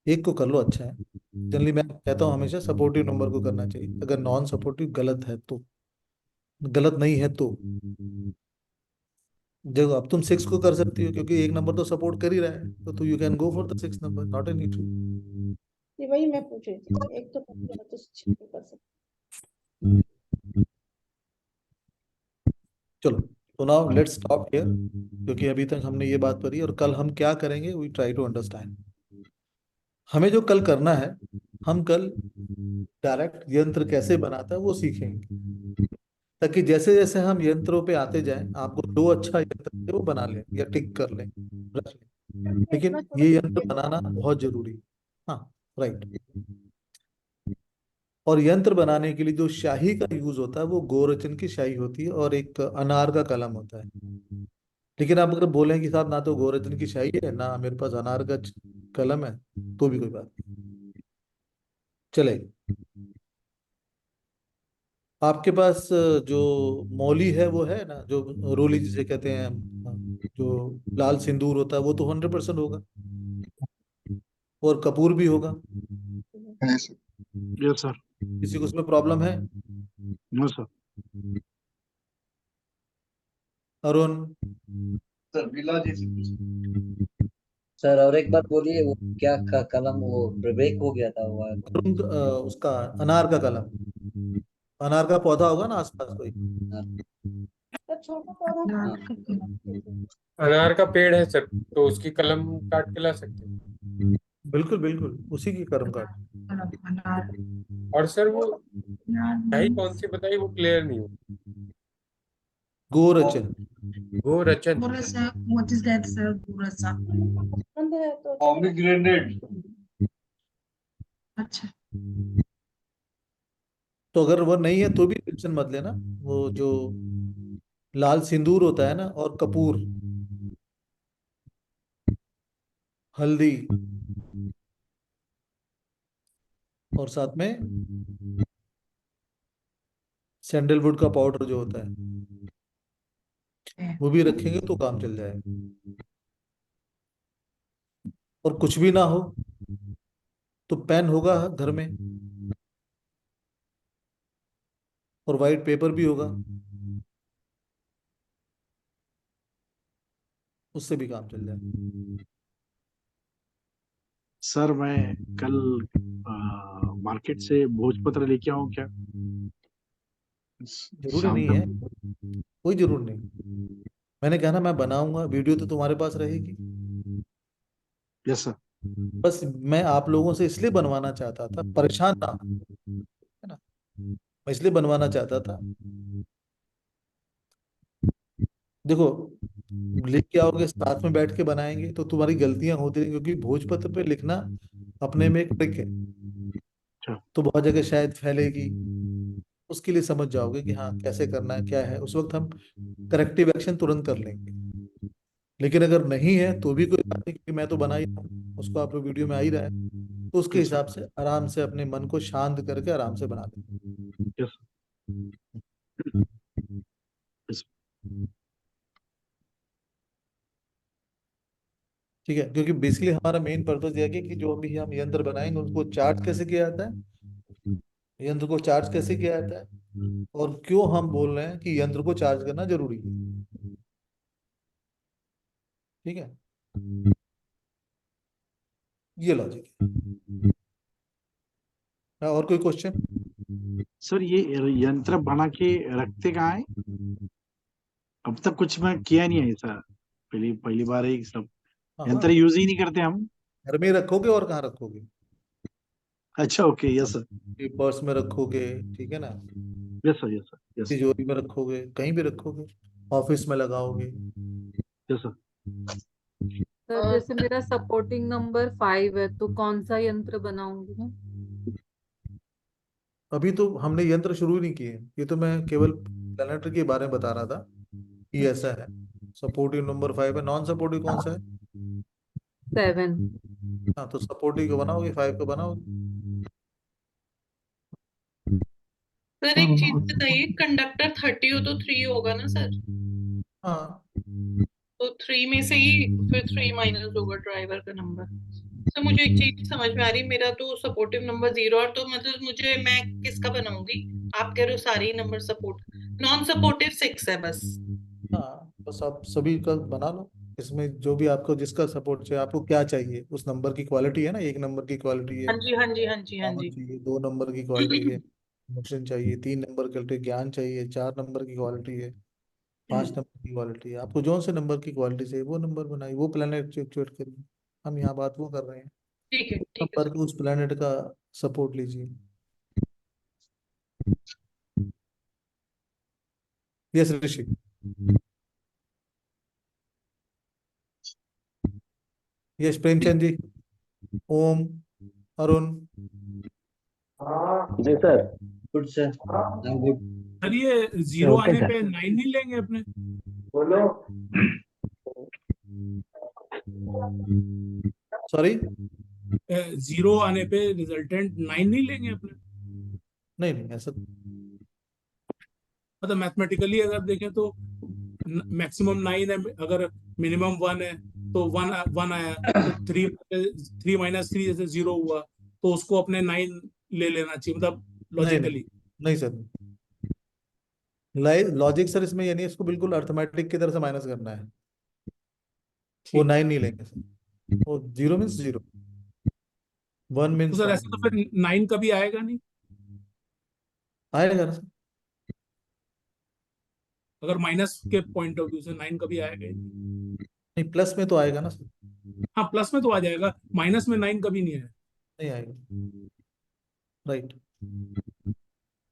एक को कर लो, अच्छा है। जनरली मैं कहता हूँ हमेशा सपोर्टिव नंबर को करना चाहिए, अगर नॉन सपोर्टिव गलत है तो, गलत नहीं है तो। देखो अब तुम 6 को कर सकती हो क्योंकि एक नंबर तो सपोर्ट कर ही रहा है, तो you can go for the 6 number, not an issue. ये वही मैं पूछ रही थी, एक तो कर लिया तो 6 को कर सकते। चलो तो नाउ लेट्स स्टॉप हियर, क्योंकि अभी तक हमने ये बात करी और कल हम क्या करेंगे वी ट्राई टू अंडरस्टैंड। हमें जो कल करना है, हम कल डायरेक्ट यंत्र कैसे बनाता है वो सीखेंगे, ताकि जैसे जैसे हम यंत्रों पे आते जाएं आपको जो अच्छा यंत्र है वो बना लें या टिक कर लें, रख लें, लेकिन ये यंत्र बनाना बहुत जरूरी है। हाँ राइट। और यंत्र बनाने के लिए जो शाही का यूज होता है वो गोरचन की शाही होती है और एक अनार का कलम होता है। लेकिन आप अगर बोलें कि साहब ना तो गोरचन की शाही है ना मेरे पास अनार का कलम है, तो भी कोई बात नहीं, चलेगा। आपके पास जो मौली है वो है ना, जो रोली जिसे कहते हैं, जो लाल सिंदूर होता है वो तो 100% होगा, और कपूर भी होगा। है सर। Yes sir. किसी को उसमें प्रॉब्लम है? No sir. अरुण? सर और एक बार बोलिए, वो क्या कलम वो ब्रेक हो गया था वो। अरुण उसका अनार का कलम, अनार का पौधा होगा ना आसपास कोई? तो छोटा पौधा हाँ। अनार का पेड़ है सर, तो उसकी कलम काट के ला सकते हैं। बिल्कुल बिल्कुल, उसी की कर्म काट। और सर वो शाही कौन सी बताई, वो क्लियर नहीं हो। गोरचन। गोरचन। What is that, sir? Gurasa. पसंद है तो पोमेग्रेनेट। अच्छा। तो अगर वो नहीं है तो भी टेंशन मत लेना, वो जो लाल सिंदूर होता है ना, और कपूर, हल्दी, और साथ में सैंडलवुड का पाउडर जो होता है वो भी रखेंगे तो काम चल जाएगा। और कुछ भी ना हो तो पेन होगा घर में और वाइट पेपर भी होगा, उससे भी काम चल जाएगा। सर मैं कल मार्केट से भोजपत्र लेके आऊं क्या? जरूरी शाम नहीं है, तक। कोई जरूर नहीं। मैंने कहा ना मैं बनाऊंगा, वीडियो तो तुम्हारे पास रहेगी। Yes sir. बस मैं आप लोगों से इसलिए बनवाना चाहता था, परेशान ना हो, है ना, मैं इसलिए बनवाना चाहता था। देखो लेके आओगे साथ में बैठ के बनाएंगे तो तुम्हारी गलतियां होती रहेंगी, क्योंकि भोजपत्र पे लिखना अपने में एक ट्रिक है, अच्छा। तो बहुत जगह शायद फैलेगी, उसके लिए समझ जाओगे कि हाँ कैसे करना है क्या है, उस वक्त हम करेक्टिव एक्शन तुरंत कर लेंगे। लेकिन अगर नहीं है तो भी कोई बात नहीं, क्योंकि मैं तो बना ही रहा हूं, उसको आप लोग वीडियो में आ ही रहा है, तो उसके यस सर। हिसाब से आराम से अपने मन को शांत करके आराम से बना लें। Yes yes. ठीक है, क्योंकि बेसिकली हमारा मेन पर्पज यह है कि जो भी हम यंत्र बनाएंगे उनको चार्ज कैसे किया जाता है, यंत्र को चार्ज कैसे किया जाता है, और क्यों हम बोल रहे हैं कि यंत्र को चार्ज करना जरूरी है। ठीक है, ये लॉजिक है। और कोई क्वेश्चन? सर ये यंत्र बना के रखते कहाँ है? अब तक कुछ मैं किया नहीं है ऐसा, पहली पहली बार है सब हाँ यंत्र हाँ, यूज ही नहीं करते हम। घर में रखोगे और कहाँ रखोगे? अच्छा ओके यस सर। ये पर्स में रखोगे, ठीक है ना, yes sir. Yes sir. Yes तिजोरी में रखोगे, कहीं भी रखोगे, ऑफिस में लगाओगे। Yes sir. सर जैसे मेरा सपोर्टिंग नंबर 5 है तो कौन सा यंत्र बनाऊंगी मैं? अभी तो हमने यंत्र शुरू नहीं किए, ये तो मैं केवल प्लैनेटरी के बारे में बता रहा था कि ऐसा है। सपोर्टिव नंबर 5 है, नॉन सपोर्टिव कौन सा है? 7। हाँ, तो सपोर्टिव को बनाओगे, 5 को बनाओगे। सर एक चीज बताइए, कंडक्टर 30 हो तो 3 होगा ना सर? हाँ, तो 3 में से ही फिर 3 माइनस होगा ड्राइवर का नंबर। तो मुझे एक चीज नहीं समझ में आ रही, मेरा तो सपोर्टिव नंबर 0 और तो मतलब मुझे मैं किसका बनाऊंगी? आप कह रहे हो सारे ही नंबर सपोर्ट, नॉन सपोर्टिव 6 है बस। हाँ, बस आप सभी का बना लो, इसमें जो भी आपको जिसका सपोर्ट चाहिए, आपको क्या चाहिए, उस नंबर की क्वालिटी है ना, 1 नंबर की क्वालिटी है, हाँ जी हाँ जी हाँ जी हाँ पावर जी। चाहिए, 2 नंबर की क्वालिटी है, इमोशन चाहिए, 3 नंबर की क्वालिटी ज्ञान चाहिए, 4 नंबर की क्वालिटी है, 5 नंबर की क्वालिटी है। आपको जो से नंबर की क्वालिटी चाहिए वो नंबर बनाइए, वो प्लेनेट चूज करिए। हम यहाँ बात वो कर रहे हैं, ठीक है ठीक है नंबर सर। के उस प्लेनेट का सपोर्ट लीजिए। यस ऋषि। यस प्रेमचंद जी। ओम, अरुण। जी sir. Good sir, good. Sir ये 0 ओके आने सर। पे 9 नहीं लेंगे अपने? बोलो। सॉरी, 0 आने पे रिजल्टेंट 9 नहीं लेंगे अपने? नहीं नहीं ऐसा, मतलब मैथमेटिकली अगर देखें तो मैक्सिमम 9 है, अगर मिनिमम 1 है तो 1 आया, तो 3 माइनस 3 जैसे 0 हुआ, तो उसको अपने 9 ले लेना चाहिए, मतलब नहीं नहीं लॉजिकली। नहीं सर, लॉजिक सर इसमें, यानी इसको बिल्कुल अर्थमेटिक की तरह से माइनस करना है, वो ठीक। 9 नहीं लेंगे सर, वो 0 मीन्स 0, 1 तो मीन्स सर 1। ऐसा तो फिर 9 कभी आएगा नहीं? आएगा ना सर? अगर माइनस के पॉइंट ऑफ व्यू से 9 कभी आएगा ही नहीं। नहीं, प्लस में तो आएगा ना सर? हाँ प्लस में तो आ जाएगा, माइनस में 9 कभी नहीं आएगा। नहीं आएगा, राइट।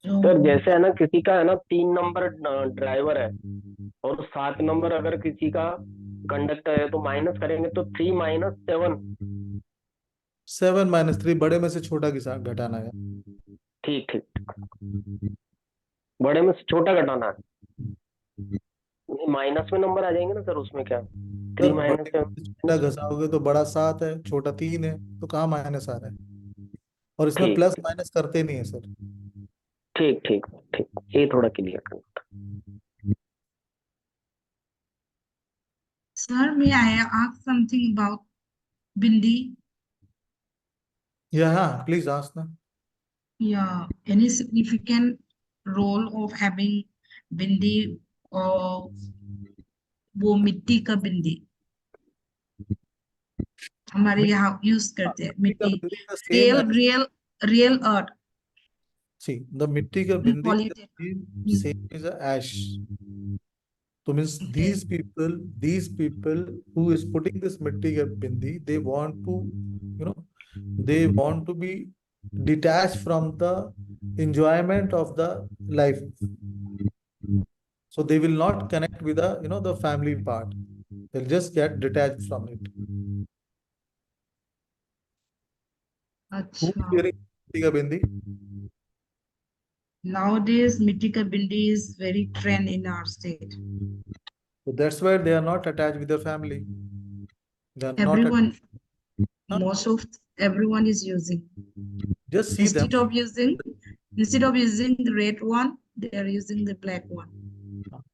सर जैसे है ना, किसी का है ना 3 नंबर ड्राइवर है और 7 नंबर अगर किसी का कंडक्टर है, तो माइनस करेंगे तो 3 माइनस 7। 7 माइनस 3, बड़े में से छोटा की साथ घटाना है। ठीक ठीक। बड़े में से छोटा घटाना है, माइनस में नंबर आ जाएंगे ना सर उसमें क्या? 3 सर माइनस बड़े में से छोटा घसाओगे तो बड़ा 7 है, छोटा 3 है, तो कहाँ माइनस आ रहा है? और इसमें ठीक प्लस माइनस करते नहीं है सर। ठीक ठीक ठीक, ये थोड़ा क्लियर करना था। Sir, may I ask something about bindi? हाँ प्लीज आस्क ना। Yeah, any significant role of having bindi or वो मिट्टी का बिंदी हमारे यहाँ यूज करते हैं, मिट्टी का मिट्टी, बिंदी का सेम है। रियल अर्थ, सी द मिट्टी का बिंदी polluted. same is a ash. So means these people who is putting this mitti ka bindi, they want to, they want to be detached from the enjoyment of the life. So they will not connect with the, the family part. They'll just get detached from it. Who is अच्छा, wearing mitti ka bindi? nowadays मिट्टी का बिंदी is very trend in our state. So that's why they are not attached with their family. They are not Everyone, Huh? most of everyone is using. Just see them. Instead of using the red one, they are using the black one.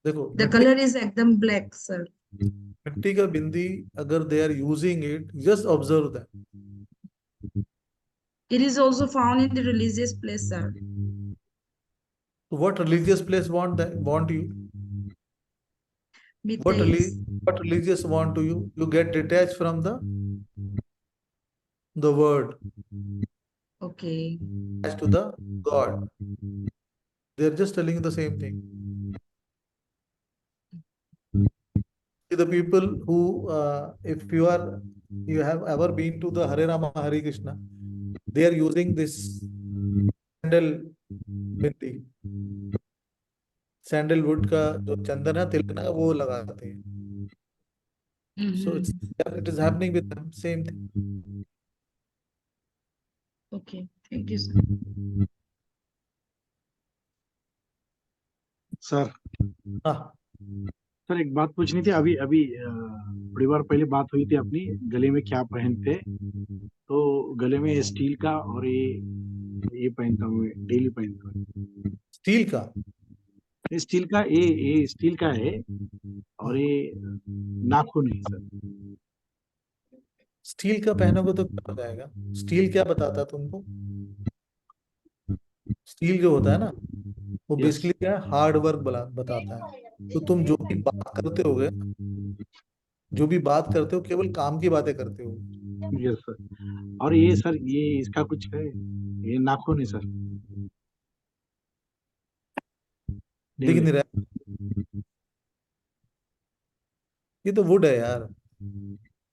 देखो The color is एकदम black, sir. मिट्टी का बिंदी अगर they are using it, just observe them. It is also found in the religious place, sir. So what religious place want you? What religious want to you? You get detached from the word. Okay. As to the God. They're just telling you the same thing. The people who, if you have ever been to the Hare Rama Hare Krishna, they are using this sandal binti, sandalwood का जो चंदन है तिलक ना वो लगाते हैं. So it is happening with them, same thing. Okay, thank you, sir. Sir हाँ sir एक बात पूछनी थी। अभी अभी थोड़ी बार पहले बात हुई थी अपनी, गले में क्या पहनते, तो गले में स्टील का और ये पहनता हूँ, डेली पहनता हूँ। स्टील का? स्टील का, ये स्टील का है और ये नाखून है सर। स्टील का पहनोगे तो क्या हो जाएगा? स्टील क्या बताता है तुमको? स्टील जो होता है ना वो बेसिकली क्या है, हार्ड वर्क बताता है। तो तुम जो भी बात करते होगे, जो भी बात करते हो, केवल काम की बातें करते हो। Yes sir. और ये सर, ये इसका कुछ है, ये नाखून है सर, दिख नहीं रहा। ये तो वुड है यार,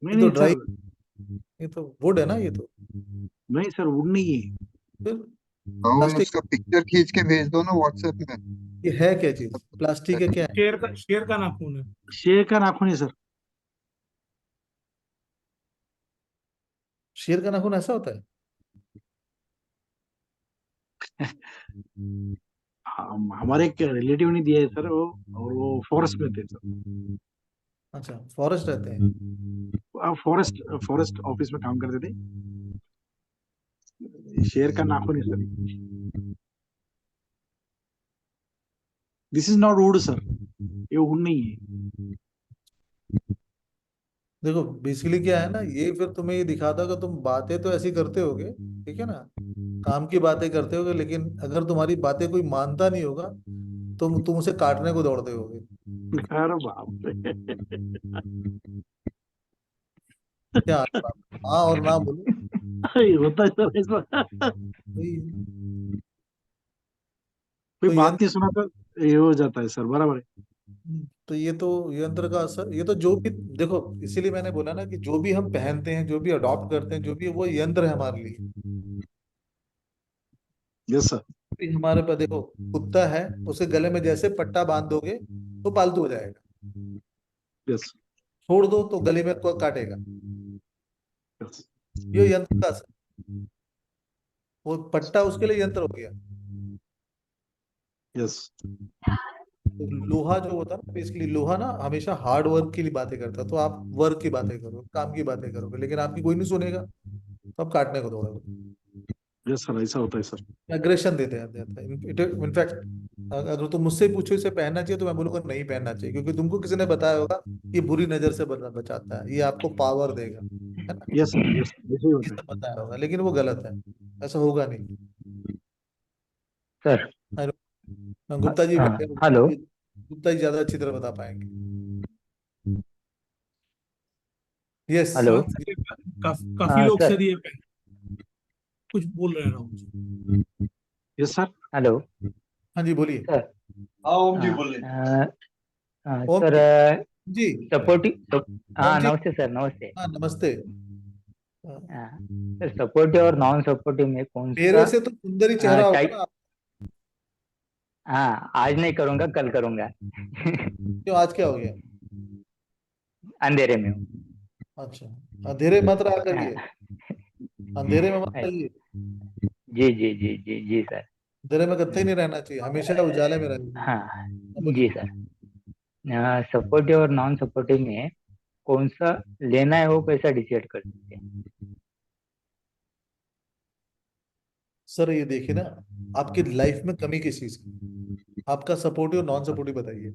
ये तो ड्राई, ये तो वुड है ना, ये तो नहीं सर, वुड नहीं है। फिर प्लास्टिक। उसका पिक्चर खींच के भेज दो ना व्हाट्सएप में। ये है क्या चीज? प्लास्टिक है क्या? शेर का नाखून है। शेर का नाखून है सर। शेर का नाखून ऐसा होता है? हमारे एक रिलेटिव ने दिया है सर, वो, और वो फॉरेस्ट में थे सर। अच्छा, फॉरेस्ट रहते हैं? फॉरेस्ट ऑफिस में काम करते थे। शेर का नाखून है sir. This is not would sir, ये वुड नहीं है। देखो बेसिकली क्या है ना, ये फिर तुम्हें ये दिखाता कि तुम बातें तो ऐसी करते होगे, ठीक है ना, काम की बातें करते होगे, लेकिन अगर तुम्हारी बातें कोई मानता नहीं होगा तो तुम उसे काटने को दौड़ते होगे। अरे बाप रे। क्या हाँ और ना बोलो, होता है सर ऐसा। कोई बात नहीं सुना तो ये हो जाता है सर, बराबर है। तो ये तो यंत्र का असर, ये तो जो भी देखो, इसीलिए मैंने बोला ना कि जो भी हम पहनते हैं, जो भी अडॉप्ट करते हैं, जो भी वो यंत्र है हमारे लिए। Yes sir. हमारे पास देखो कुत्ता है, उसे गले में जैसे पट्टा बांध दोगे तो पालतू हो जाएगा। यस। छोड़ दो तो गले में कोई काटेगा। ये यंत्र का असर, वो पट्टा उसके लिए यंत्र हो गया। यस। तो लोहा जो होता है ना, बेसिकली लोहा ना हमेशा हार्ड वर्क की बातें करता है। तो आप वर्क की बातें करो, काम की बातें करोगे, लेकिन आपकी कोई नहीं सुनेगा तो आप काटने को दौड़ोगे। यस सर, ऐसा होता है सर। एग्रेशन देते हैं इनफैक्ट अगर तुम मुझसे पूछो इसे पहनना चाहिए तो मैं बोलूंगा नहीं पहनना चाहिए, क्योंकि तुमको किसी ने बताया होगा ये बुरी नजर से बचाता है, ये आपको पावर देगा, है ना, यस सर, यस, ऐसे ही होता किसने है। बताया होगा, लेकिन वो गलत है, ऐसा होगा नहीं। सर हेलो, गुप्ता जी हाँ, हेलो। गुप्ता जी ज्यादा अच्छी तरह बता पाएंगे। Yes hello. हाँ सर, काफी लोग सर। सर ये कुछ बोल रहे हैं Rahul ji. Yes sir. Hello हाँ जी बोलिए। सर। ओम जी हाँ, बोलिए। Om sir ji, supportive. हाँ ओम जी, नमस्ते सर, नमस्ते। हाँ नमस्ते। सर सपोर्टिव और नॉन सपोर्टिव में कौन मेरे सा से तो सुंदर ही चेहरा होगा टाइप? ना। हाँ, आज नहीं करूंगा, कल करूंगा। क्यों, आज क्या हो गया? अंधेरे में हूँ। अच्छा, अंधेरे मत रहा करिए, हाँ, अंधेरे में मत रहिए, जी जी जी जी जी सर। अंधेरे में कतई नहीं रहना चाहिए, हमेशा उजाले में रहिए। हाँ बोलिए। जी सर। सपोर्टिव और नॉन सपोर्टिव में कौन सा लेना है वो कैसा डिसाइड कर सकते हैं? सर ये देखिए ना, आपकी लाइफ में कमी किस चीज की, आपका सपोर्टिव नॉन सपोर्टिव बताइए।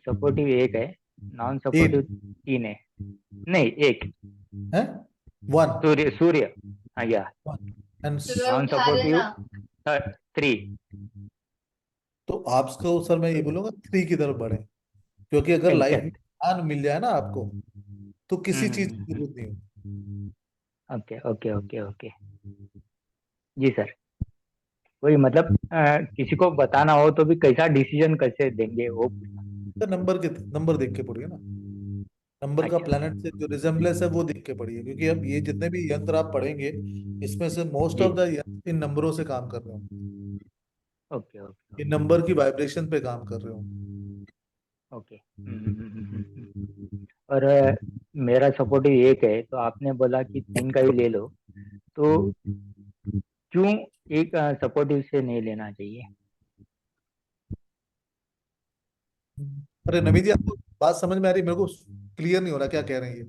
सपोर्टिव एक है, नॉन तीन सपोर्टिव 3 है। नहीं, एक। है, वन सूर्य सूर्य। हाँ या एंड नॉन सपोर्टिव 3। तो आपको सर मैं ये बोलूंगा 3 की तरफ बढ़े, क्योंकि अगर लाइफ में एग्जैक्ट। ध्यान मिल जाए ना आपको तो किसी चीज की जरूरत नहीं होती। Okay okay okay okay. जी सर। वही मतलब किसी को बताना हो तो भी कैसा डिसीजन कैसे देंगे वो पूछना। तो नंबर देख के पढ़िए ना, नंबर का अच्छा। प्लेनेट से जो रिजेम्बलेंस है वो देख के पढ़िए, क्योंकि अब ये जितने भी यंत्र आप पढ़ेंगे इसमें से मोस्ट जी। ऑफ द यंत्र इन नंबरों से काम कर रहे हो, ओके ओके इन नंबर की वाइब्रेशन पे काम कर रहे हो। ओके। और मेरा सपोर्टिव एक है तो आपने बोला कि 3 का ही ले लो, तो क्यों एक सपोर्टिव से नहीं लेना चाहिए? अरे नमी जी, आपको बात समझ में आ रही, मेरे को क्लियर नहीं हो रहा क्या कह रहे हैं ये।